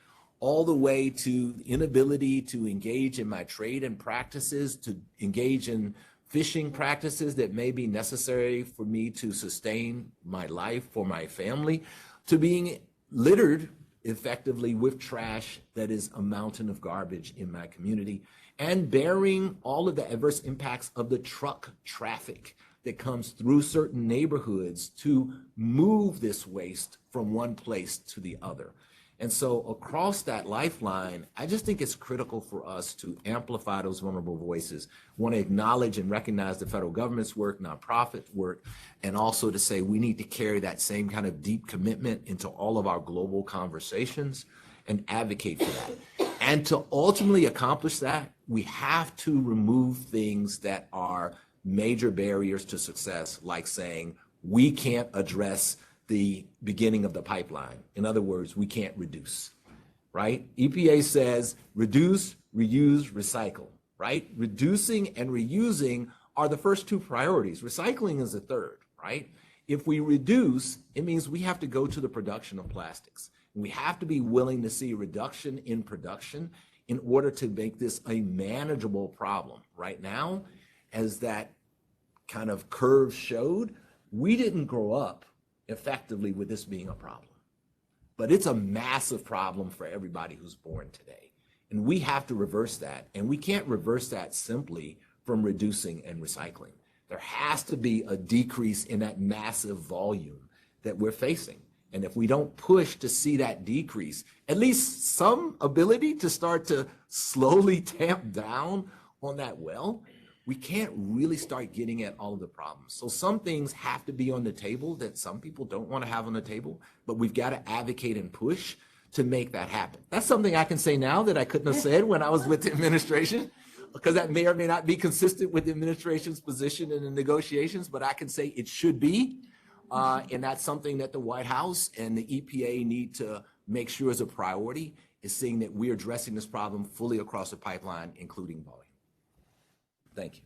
all the way to inability to engage in my trade and practices, to engage in fishing practices that may be necessary for me to sustain my life, for my family, to being littered effectively with trash that is a mountain of garbage in my community, and bearing all of the adverse impacts of the truck traffic that comes through certain neighborhoods to move this waste from one place to the other. And so across that lifeline, I just think it's critical for us to amplify those vulnerable voices. I want to acknowledge and recognize the federal government's work, nonprofit work, and also to say we need to carry that same kind of deep commitment into all of our global conversations and advocate for that. And to ultimately accomplish that, we have to remove things that are major barriers to success, like saying we can't address the beginning of the pipeline. In other words, we can't reduce, right? EPA says reduce, reuse, recycle, right? Reducing and reusing are the first two priorities. Recycling is the third, right? If we reduce, it means we have to go to the production of plastics. We have to be willing to see a reduction in production in order to make this a manageable problem. Right now, as that kind of curve showed, we didn't grow up effectively with this being a problem. But it's a massive problem for everybody who's born today. And we have to reverse that. And we can't reverse that simply from reducing and recycling. There has to be a decrease in that massive volume that we're facing. And if we don't push to see that decrease, at least some ability to start to slowly tamp down on that well, we can't really start getting at all of the problems. So some things have to be on the table that some people don't want to have on the table, but we've got to advocate and push to make that happen. That's something I can say now that I couldn't have said when I was with the administration, because that may or may not be consistent with the administration's position in the negotiations, but I can say it should be. And that's something that the White House and the EPA need to make sure is a priority, is seeing that we're addressing this problem fully across the pipeline, including volume. Thank you.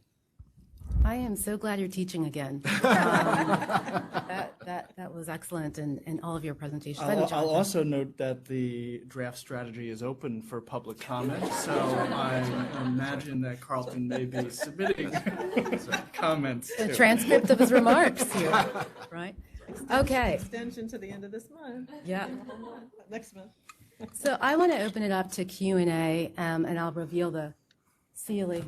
I am so glad you're teaching again. That was excellent in all of your presentations. I'll also note that the draft strategy is open for public comment, so I imagine that Carlton may be submitting comments A too. transcript of his remarks here, right? Okay, Extension to the end of this month, yeah. next month. So I want to open it up to Q&A, and I'll reveal the Sealy.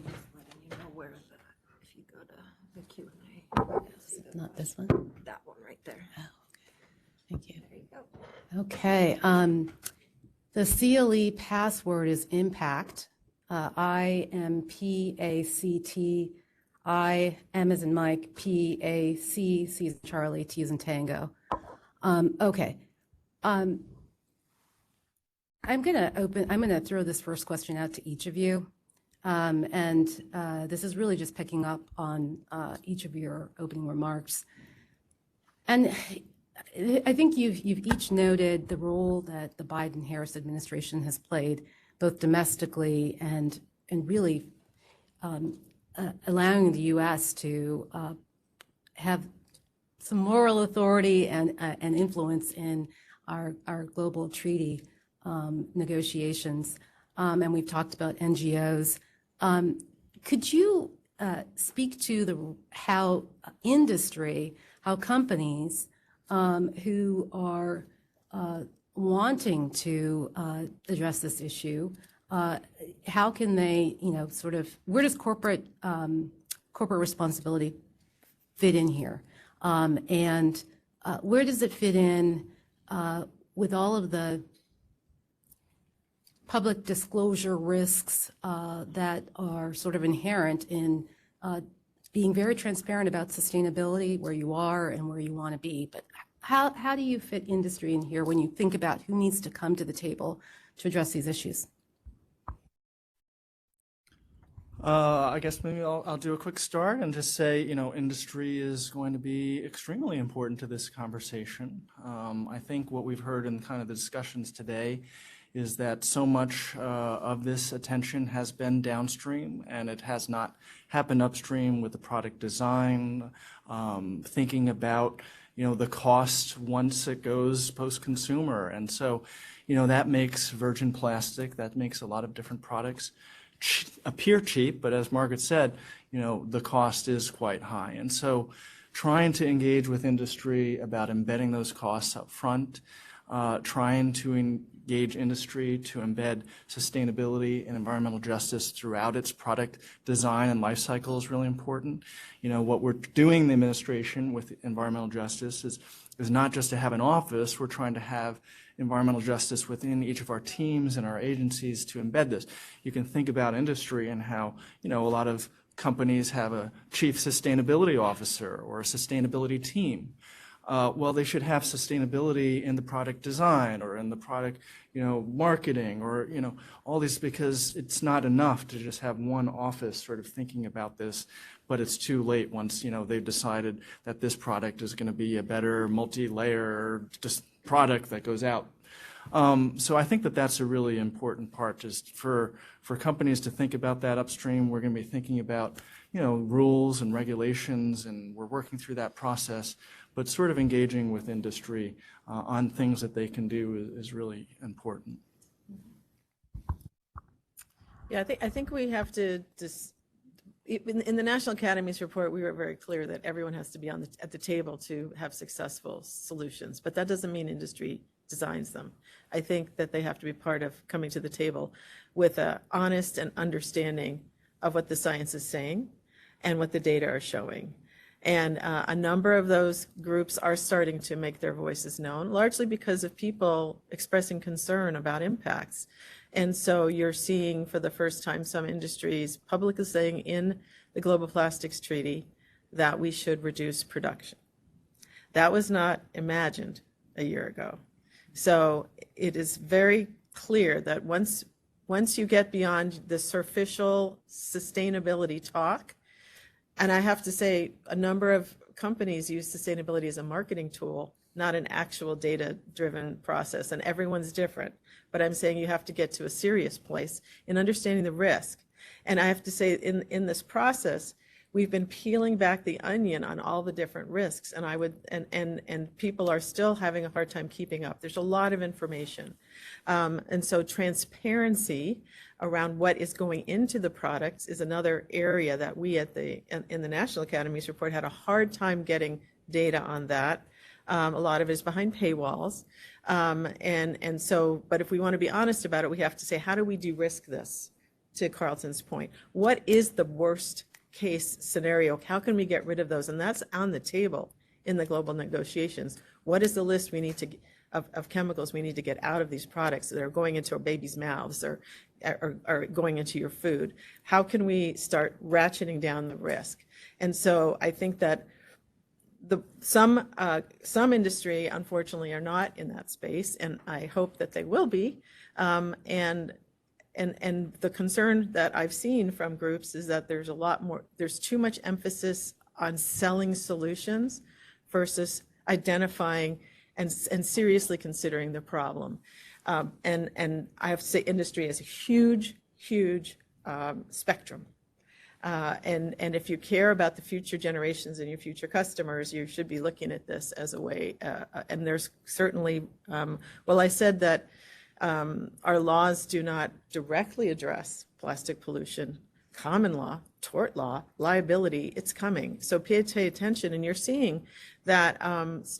If you go to the Q&A, Not this one? that one right there. Thank you. There you go. Okay, the CLE password is impact, IMPACT, I, M as in Mike, PAC, C as in Charlie, T as in Tango. Okay. I'm gonna throw this first question out to each of you. This is really just picking up on each of your opening remarks. And I think you've each noted the role that the Biden-Harris administration has played, both domestically and really allowing the U.S. to have some moral authority and influence in our global treaty negotiations. And we've talked about NGOs. Could you speak to how industry, how companies who are wanting to address this issue, how can they, sort of, where does corporate responsibility fit in here? And where does it fit in with all of the public disclosure risks that are sort of inherent in being very transparent about sustainability, where you are and where you want to be? But how do you fit industry in here when you think about who needs to come to the table to address these issues? I guess maybe I'll do a quick start and just say, industry is going to be extremely important to this conversation. I think what we've heard in kind of the discussions today is that so much of this attention has been downstream and it has not happened upstream with the product design, thinking about, the cost once it goes post-consumer. And so, that makes virgin plastic, that makes a lot of different products appear cheap, but as Margaret said, the cost is quite high. And so trying to engage with industry about embedding those costs up front, trying to engage industry to embed sustainability and environmental justice throughout its product design and life cycle is really important. You know, what we're doing in the administration with environmental justice is not just to have an office, we're trying to have environmental justice within each of our teams and our agencies to embed this. You can think about industry and how, you know, a lot of companies have a chief sustainability officer or a sustainability team. Well, they should have sustainability in the product design or in the product, you know, marketing or, you know, all these, because it's not enough to just have one office sort of thinking about this, but it's too late once, you know, they've decided that this product is going to be a better multi-layer just product that goes out. So I think that that's a really important part, just for companies to think about that upstream. We're going to be thinking about, you know, rules and regulations, and we're working through that process. But sort of engaging with industry on things that they can do is really important. Yeah, I think we have to just, in the National Academy's report, we were very clear that everyone has to be at the table to have successful solutions, but that doesn't mean industry designs them. I think that they have to be part of coming to the table with an honest and understanding of what the science is saying and what the data are showing. And a number of those groups are starting to make their voices known, largely because of people expressing concern about impacts. And so you're seeing for the first time some industries publicly saying in the Global Plastics Treaty that we should reduce production. That was not imagined a year ago. So it is very clear that once you get beyond the superficial sustainability talk, and I have to say, a number of companies use sustainability as a marketing tool, not an actual data-driven process, and everyone's different. But I'm saying you have to get to a serious place in understanding the risk. And I have to say, in this process, we've been peeling back the onion on all the different risks, and people are still having a hard time keeping up. There's a lot of information. And so transparency around what is going into the products is another area that we in the National Academy's report had a hard time getting data on that. A lot of it is behind paywalls. And so, but if we want to be honest about it, we have to say, how do we de-risk this? To Carlton's point, what is the worst case scenario? How can we get rid of those? And that's on the table in the global negotiations. What is the list we need to of chemicals we need to get out of these products that are going into our babies' mouths or going into your food? How can we start ratcheting down the risk? And so I think that some industry, unfortunately, are not in that space, and I hope that they will be. And the concern that I've seen from groups is that there's too much emphasis on selling solutions versus identifying and seriously considering the problem. And I have to say, industry is a huge spectrum. And if you care about the future generations and your future customers, you should be looking at this as a way. And there's certainly, well, I said that our laws do not directly address plastic pollution. Common law, tort law, liability, it's coming. So pay attention, and you're seeing that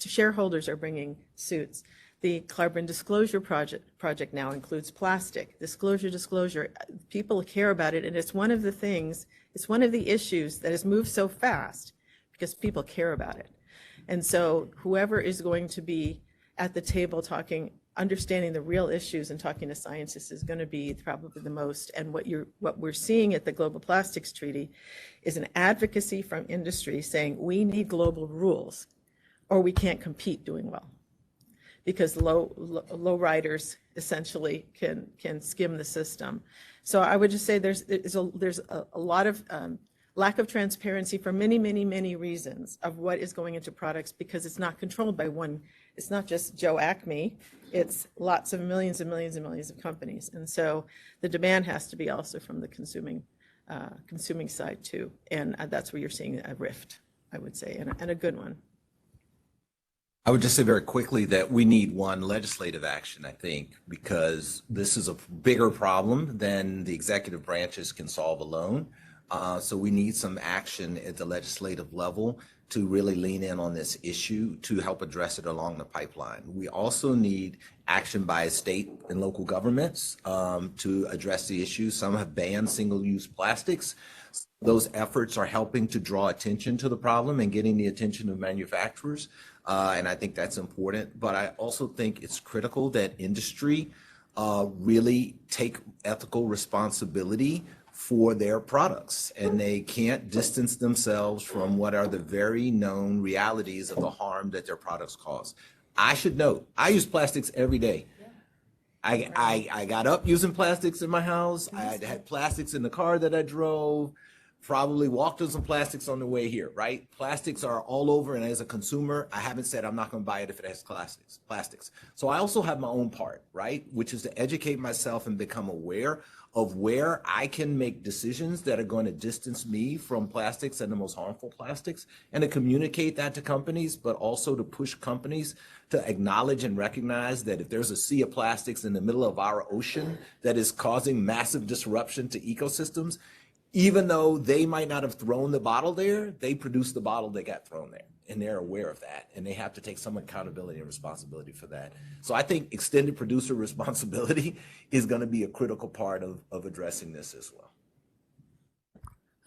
shareholders are bringing suits. The Carbon Disclosure Project now includes plastic. Disclosure, people care about it, and it's one of the issues that has moved so fast because people care about it. And so whoever is going to be at the table understanding the real issues and talking to scientists is going to be probably the most. And what we're seeing at the Global Plastics Treaty is an advocacy from industry saying we need global rules or we can't compete doing well, because low riders essentially can skim the system. So I would just say there's a lot of lack of transparency for many reasons of what is going into products, because it's not controlled by one. It's not just Joe Acme. It's lots of millions and millions and millions of companies. And so the demand has to be also from the consuming side too. And that's where you're seeing a rift, I would say, and a good one. I would just say very quickly that we need one legislative action, I think, because this is a bigger problem than the executive branches can solve alone. So we need some action at the legislative level to really lean in on this issue to help address it along the pipeline. We also need action by state and local governments to address the issue. Some have banned single-use plastics. Those efforts are helping to draw attention to the problem and getting the attention of manufacturers. And I think that's important. But I also think it's critical that industry really take ethical responsibility for their products, and they can't distance themselves from what are the very known realities of the harm that their products cause. I should note, I use plastics every day. I got up using plastics in my house. I had plastics in the car that I drove, probably walked on some plastics on the way here, right? Plastics are all over, and as a consumer, I haven't said I'm not going to buy it if it has plastics. So I also have my own part, right? Which is to educate myself and become aware of where I can make decisions that are going to distance me from plastics and the most harmful plastics, and to communicate that to companies, but also to push companies to acknowledge and recognize that if there's a sea of plastics in the middle of our ocean that is causing massive disruption to ecosystems, even though they might not have thrown the bottle there, they produced the bottle that got thrown there. And they're aware of that. And they have to take some accountability and responsibility for that. So I think extended producer responsibility is going to be a critical part of addressing this as well.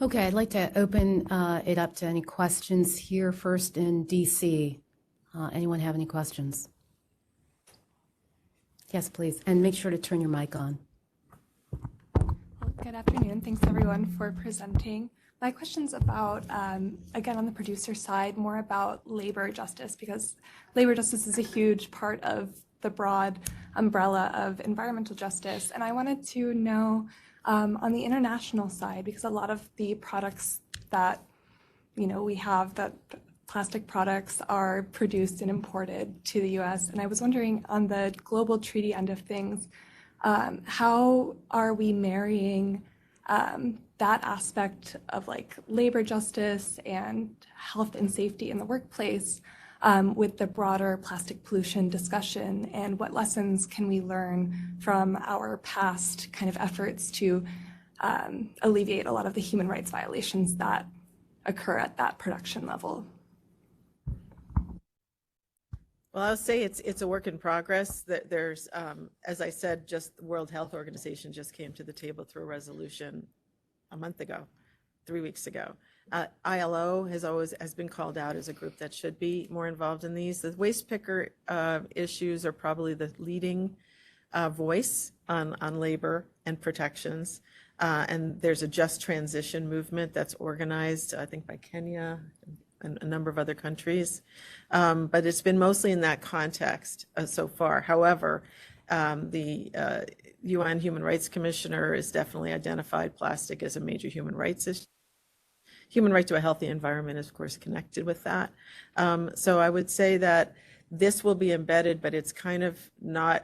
Okay, I'd like to open it up to any questions here first in DC. Anyone have any questions? Yes, please. And make sure to turn your mic on. Good afternoon. Thanks everyone for presenting. My question's about, again, on the producer side, more about labor justice, because labor justice is a huge part of the broad umbrella of environmental justice. And I wanted to know on the international side, because a lot of the products that, we have, that plastic products are produced and imported to the US. And I was wondering on the global treaty end of things, how are we marrying that aspect of like labor justice and health and safety in the workplace with the broader plastic pollution discussion, and what lessons can we learn from our past kind of efforts to alleviate a lot of the human rights violations that occur at that production level? Well, I'll say it's a work in progress. That there's, as I said, just the World Health Organization just came to the table through a resolution a month ago, 3 weeks ago. ILO has been called out as a group that should be more involved in these. The waste picker issues are probably the leading voice on labor and protections. And there's a just transition movement that's organized, I think, by Kenya and a number of other countries. But it's been mostly in that context so far. However, the UN Human Rights Commissioner has definitely identified plastic as a major human rights issue. Human right to a healthy environment is, of course, connected with that. So I would say that this will be embedded, but it's kind of not,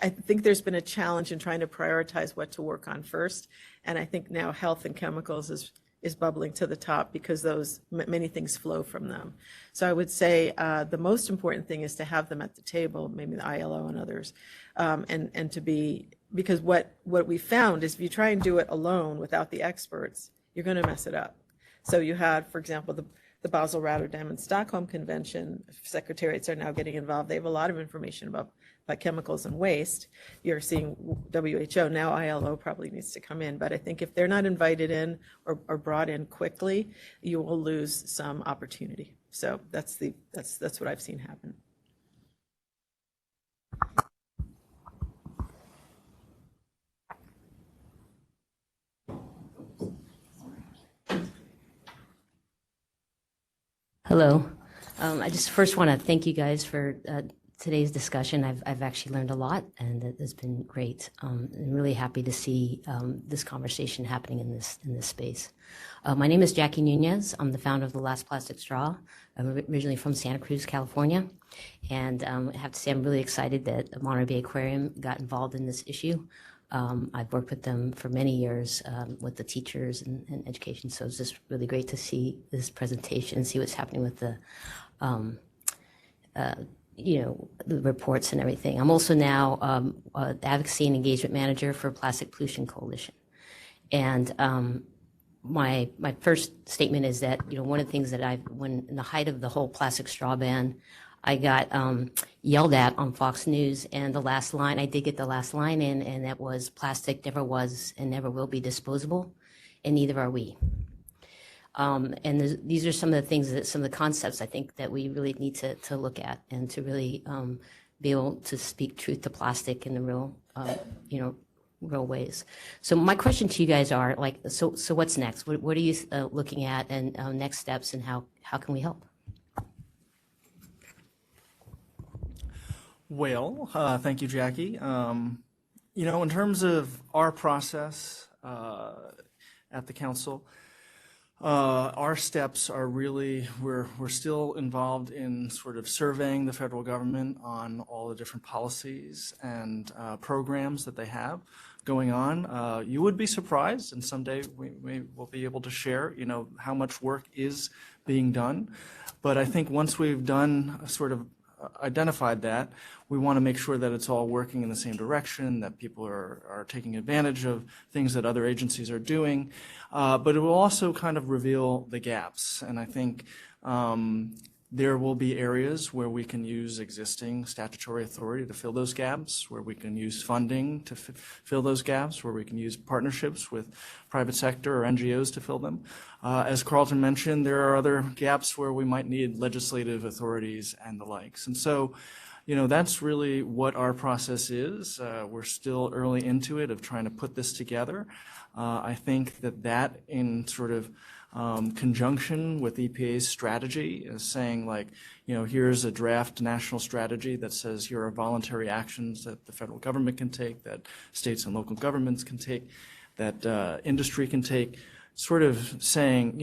I think there's been a challenge in trying to prioritize what to work on first. And I think now health and chemicals is bubbling to the top because those many things flow from them. So I would say the most important thing is to have them at the table, maybe the ILO and others, and to be, because what we found is if you try and do it alone without the experts, you're going to mess it up. So you had, for example, the Basel, Rotterdam, and Stockholm Convention secretariats are now getting involved. They have a lot of information about chemicals and waste. You're seeing WHO, now ILO probably needs to come in, but I think if they're not invited in or brought in quickly, you will lose some opportunity. So that's what I've seen happen. Hello. I just first want to thank you guys for today's discussion. I've actually learned a lot, and it's been great. I'm really happy to see this conversation happening in this space. My name is Jackie Nunez. I'm the founder of The Last Plastic Straw. I'm originally from Santa Cruz, California, and I have to say I'm really excited that Monterey Bay Aquarium got involved in this issue. I've worked with them for many years with the teachers and education, so it's just really great to see this presentation and see what's happening with the the reports and everything. I'm also now the Advocacy and Engagement Manager for Plastic Pollution Coalition. And my first statement is that, one of the things that when in the height of the whole plastic straw ban, I got yelled at on Fox News, and I did get the last line in, and that was, plastic never was and never will be disposable, and neither are we. These are some of the things some of the concepts I think that we really need to look at, and to really be able to speak truth to plastic in the real, real ways. So my question to you guys are, so what's next? What are you looking at, and next steps, and how can we help? Well, thank you, Jackie. In terms of our process at the council, our steps are really, we're still involved in sort of surveying the federal government on all the different policies and programs that they have going on. You would be surprised, and someday we will be able to share, how much work is being done. But I think once we've done identified that, we want to make sure that it's all working in the same direction, that people are taking advantage of things that other agencies are doing. But it will also kind of reveal the gaps. And I think there will be areas where we can use existing statutory authority to fill those gaps, where we can use funding to fill those gaps, where we can use partnerships with private sector or NGOs to fill them. As Carlton mentioned, there are other gaps where we might need legislative authorities and the likes. And so, that's really what our process is. We're still early into it of trying to put this together. I think that in sort of conjunction with EPA's strategy is saying, here's a draft national strategy that says here are voluntary actions that the federal government can take, that states and local governments can take, that industry can take, sort of saying,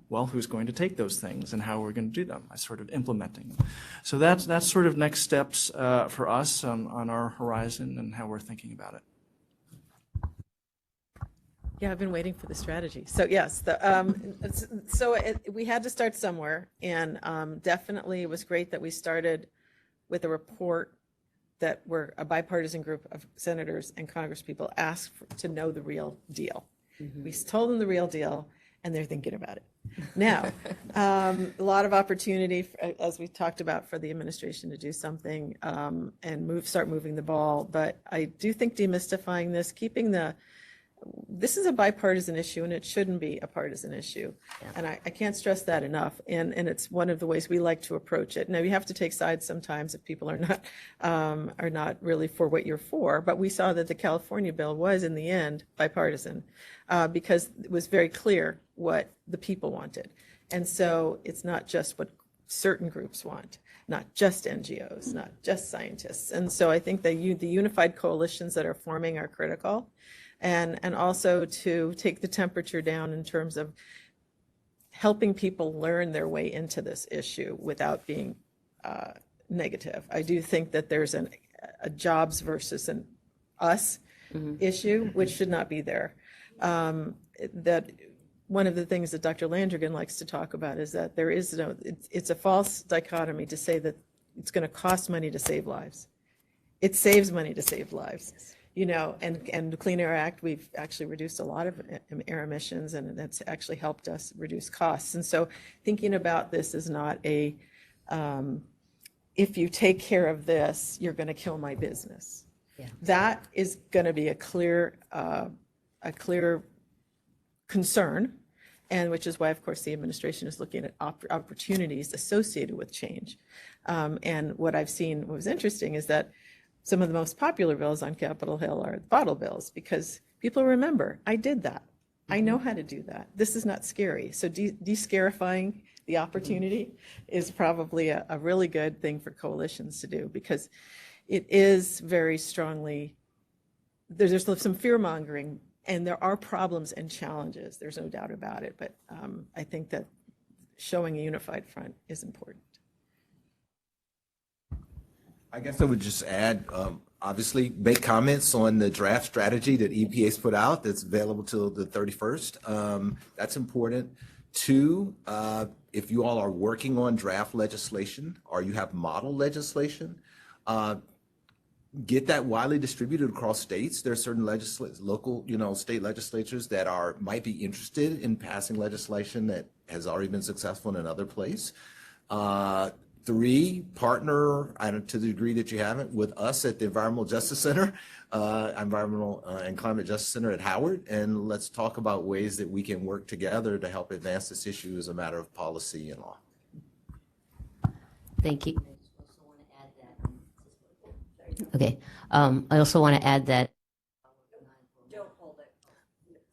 well, who's going to take those things and how we're going to do them by sort of implementing them. So that's sort of next steps for us on our horizon and how we're thinking about it. Yeah, I've been waiting for the strategy. So yes, we had to start somewhere, and definitely it was great that we started with a report that were a bipartisan group of senators and congresspeople asked to know the real deal. Mm-hmm. We told them the real deal, and they're thinking about it. Now, a lot of opportunity, as we talked about, for the administration to do something and start moving the ball. But I do think demystifying this, this is a bipartisan issue, and it shouldn't be a partisan issue. Yeah. And I can't stress that enough. And it's one of the ways we like to approach it. Now, you have to take sides sometimes if people are not really for what you're for. But we saw that the California bill was, in the end, bipartisan because it was very clear what the people wanted. And so it's not just what certain groups want, not just NGOs, not just scientists. And so I think the unified coalitions that are forming are critical. And also to take the temperature down in terms of helping people learn their way into this issue without being negative. I do think that there's a jobs versus an us issue, which should not be there. That one of the things that Dr. Landrigan likes to talk about is that there is it's a false dichotomy to say that it's going to cost money to save lives. It saves money to save lives. And the Clean Air Act, we've actually reduced a lot of air emissions, and that's actually helped us reduce costs. And so thinking about this is not if you take care of this, you're going to kill my business. Yeah. That is going to be a clear concern, and which is why, of course, the administration is looking at opportunities associated with change. And what I've seen, what was interesting is that some of the most popular bills on Capitol Hill are bottle bills, because people remember, I did that. I know how to do that. This is not scary. So de-scarifying the opportunity is probably a really good thing for coalitions to do, because it is very strongly, there's some fear mongering, and there are problems and challenges. There's no doubt about it. But I think that showing a unified front is important. I guess I would just add, obviously, make comments on the draft strategy that EPA's put out that's available till the 31st. That's important. 2, if you all are working on draft legislation or you have model legislation, get that widely distributed across states. There are certain local, state legislatures that might be interested in passing legislation that has already been successful in another place. 3, partner, to the degree that you haven't, with us at the Environmental Justice Center, Environmental and Climate Justice Center at Howard, and let's talk about ways that we can work together to help advance this issue as a matter of policy and law. Thank you. Okay. I also want to add that. Don't hold it.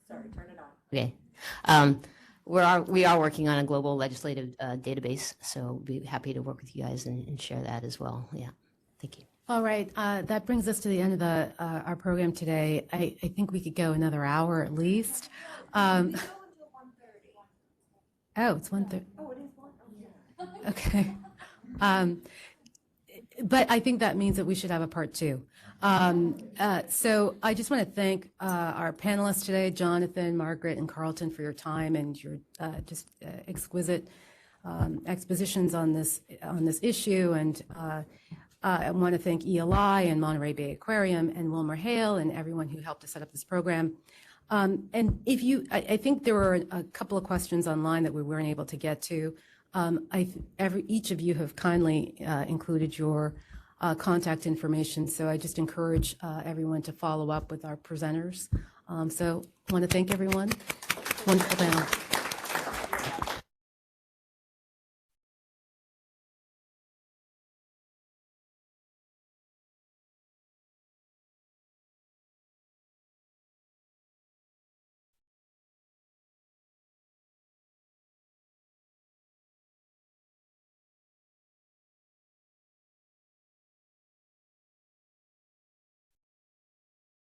Sorry, turn it on. Okay. We are working on a global legislative database, so be happy to work with you guys and share that as well. Yeah. Thank you. All right, that brings us to the end of our program today. I think we could go another hour at least. Oh, it's 1:30. Oh, it is 1:30. Okay. But I think that means that we should have a part 2. So I just want to thank our panelists today, Jonathan, Margaret, and Carlton, for your time and your exquisite expositions on this issue. And I want to thank ELI and Monterey Bay Aquarium and Wilmer Hale and everyone who helped to set up this program. And I think there were a couple of questions online that we weren't able to get to. Each of you have kindly included your contact information, so I just encourage everyone to follow up with our presenters. So I want to thank everyone. Wonderful panel.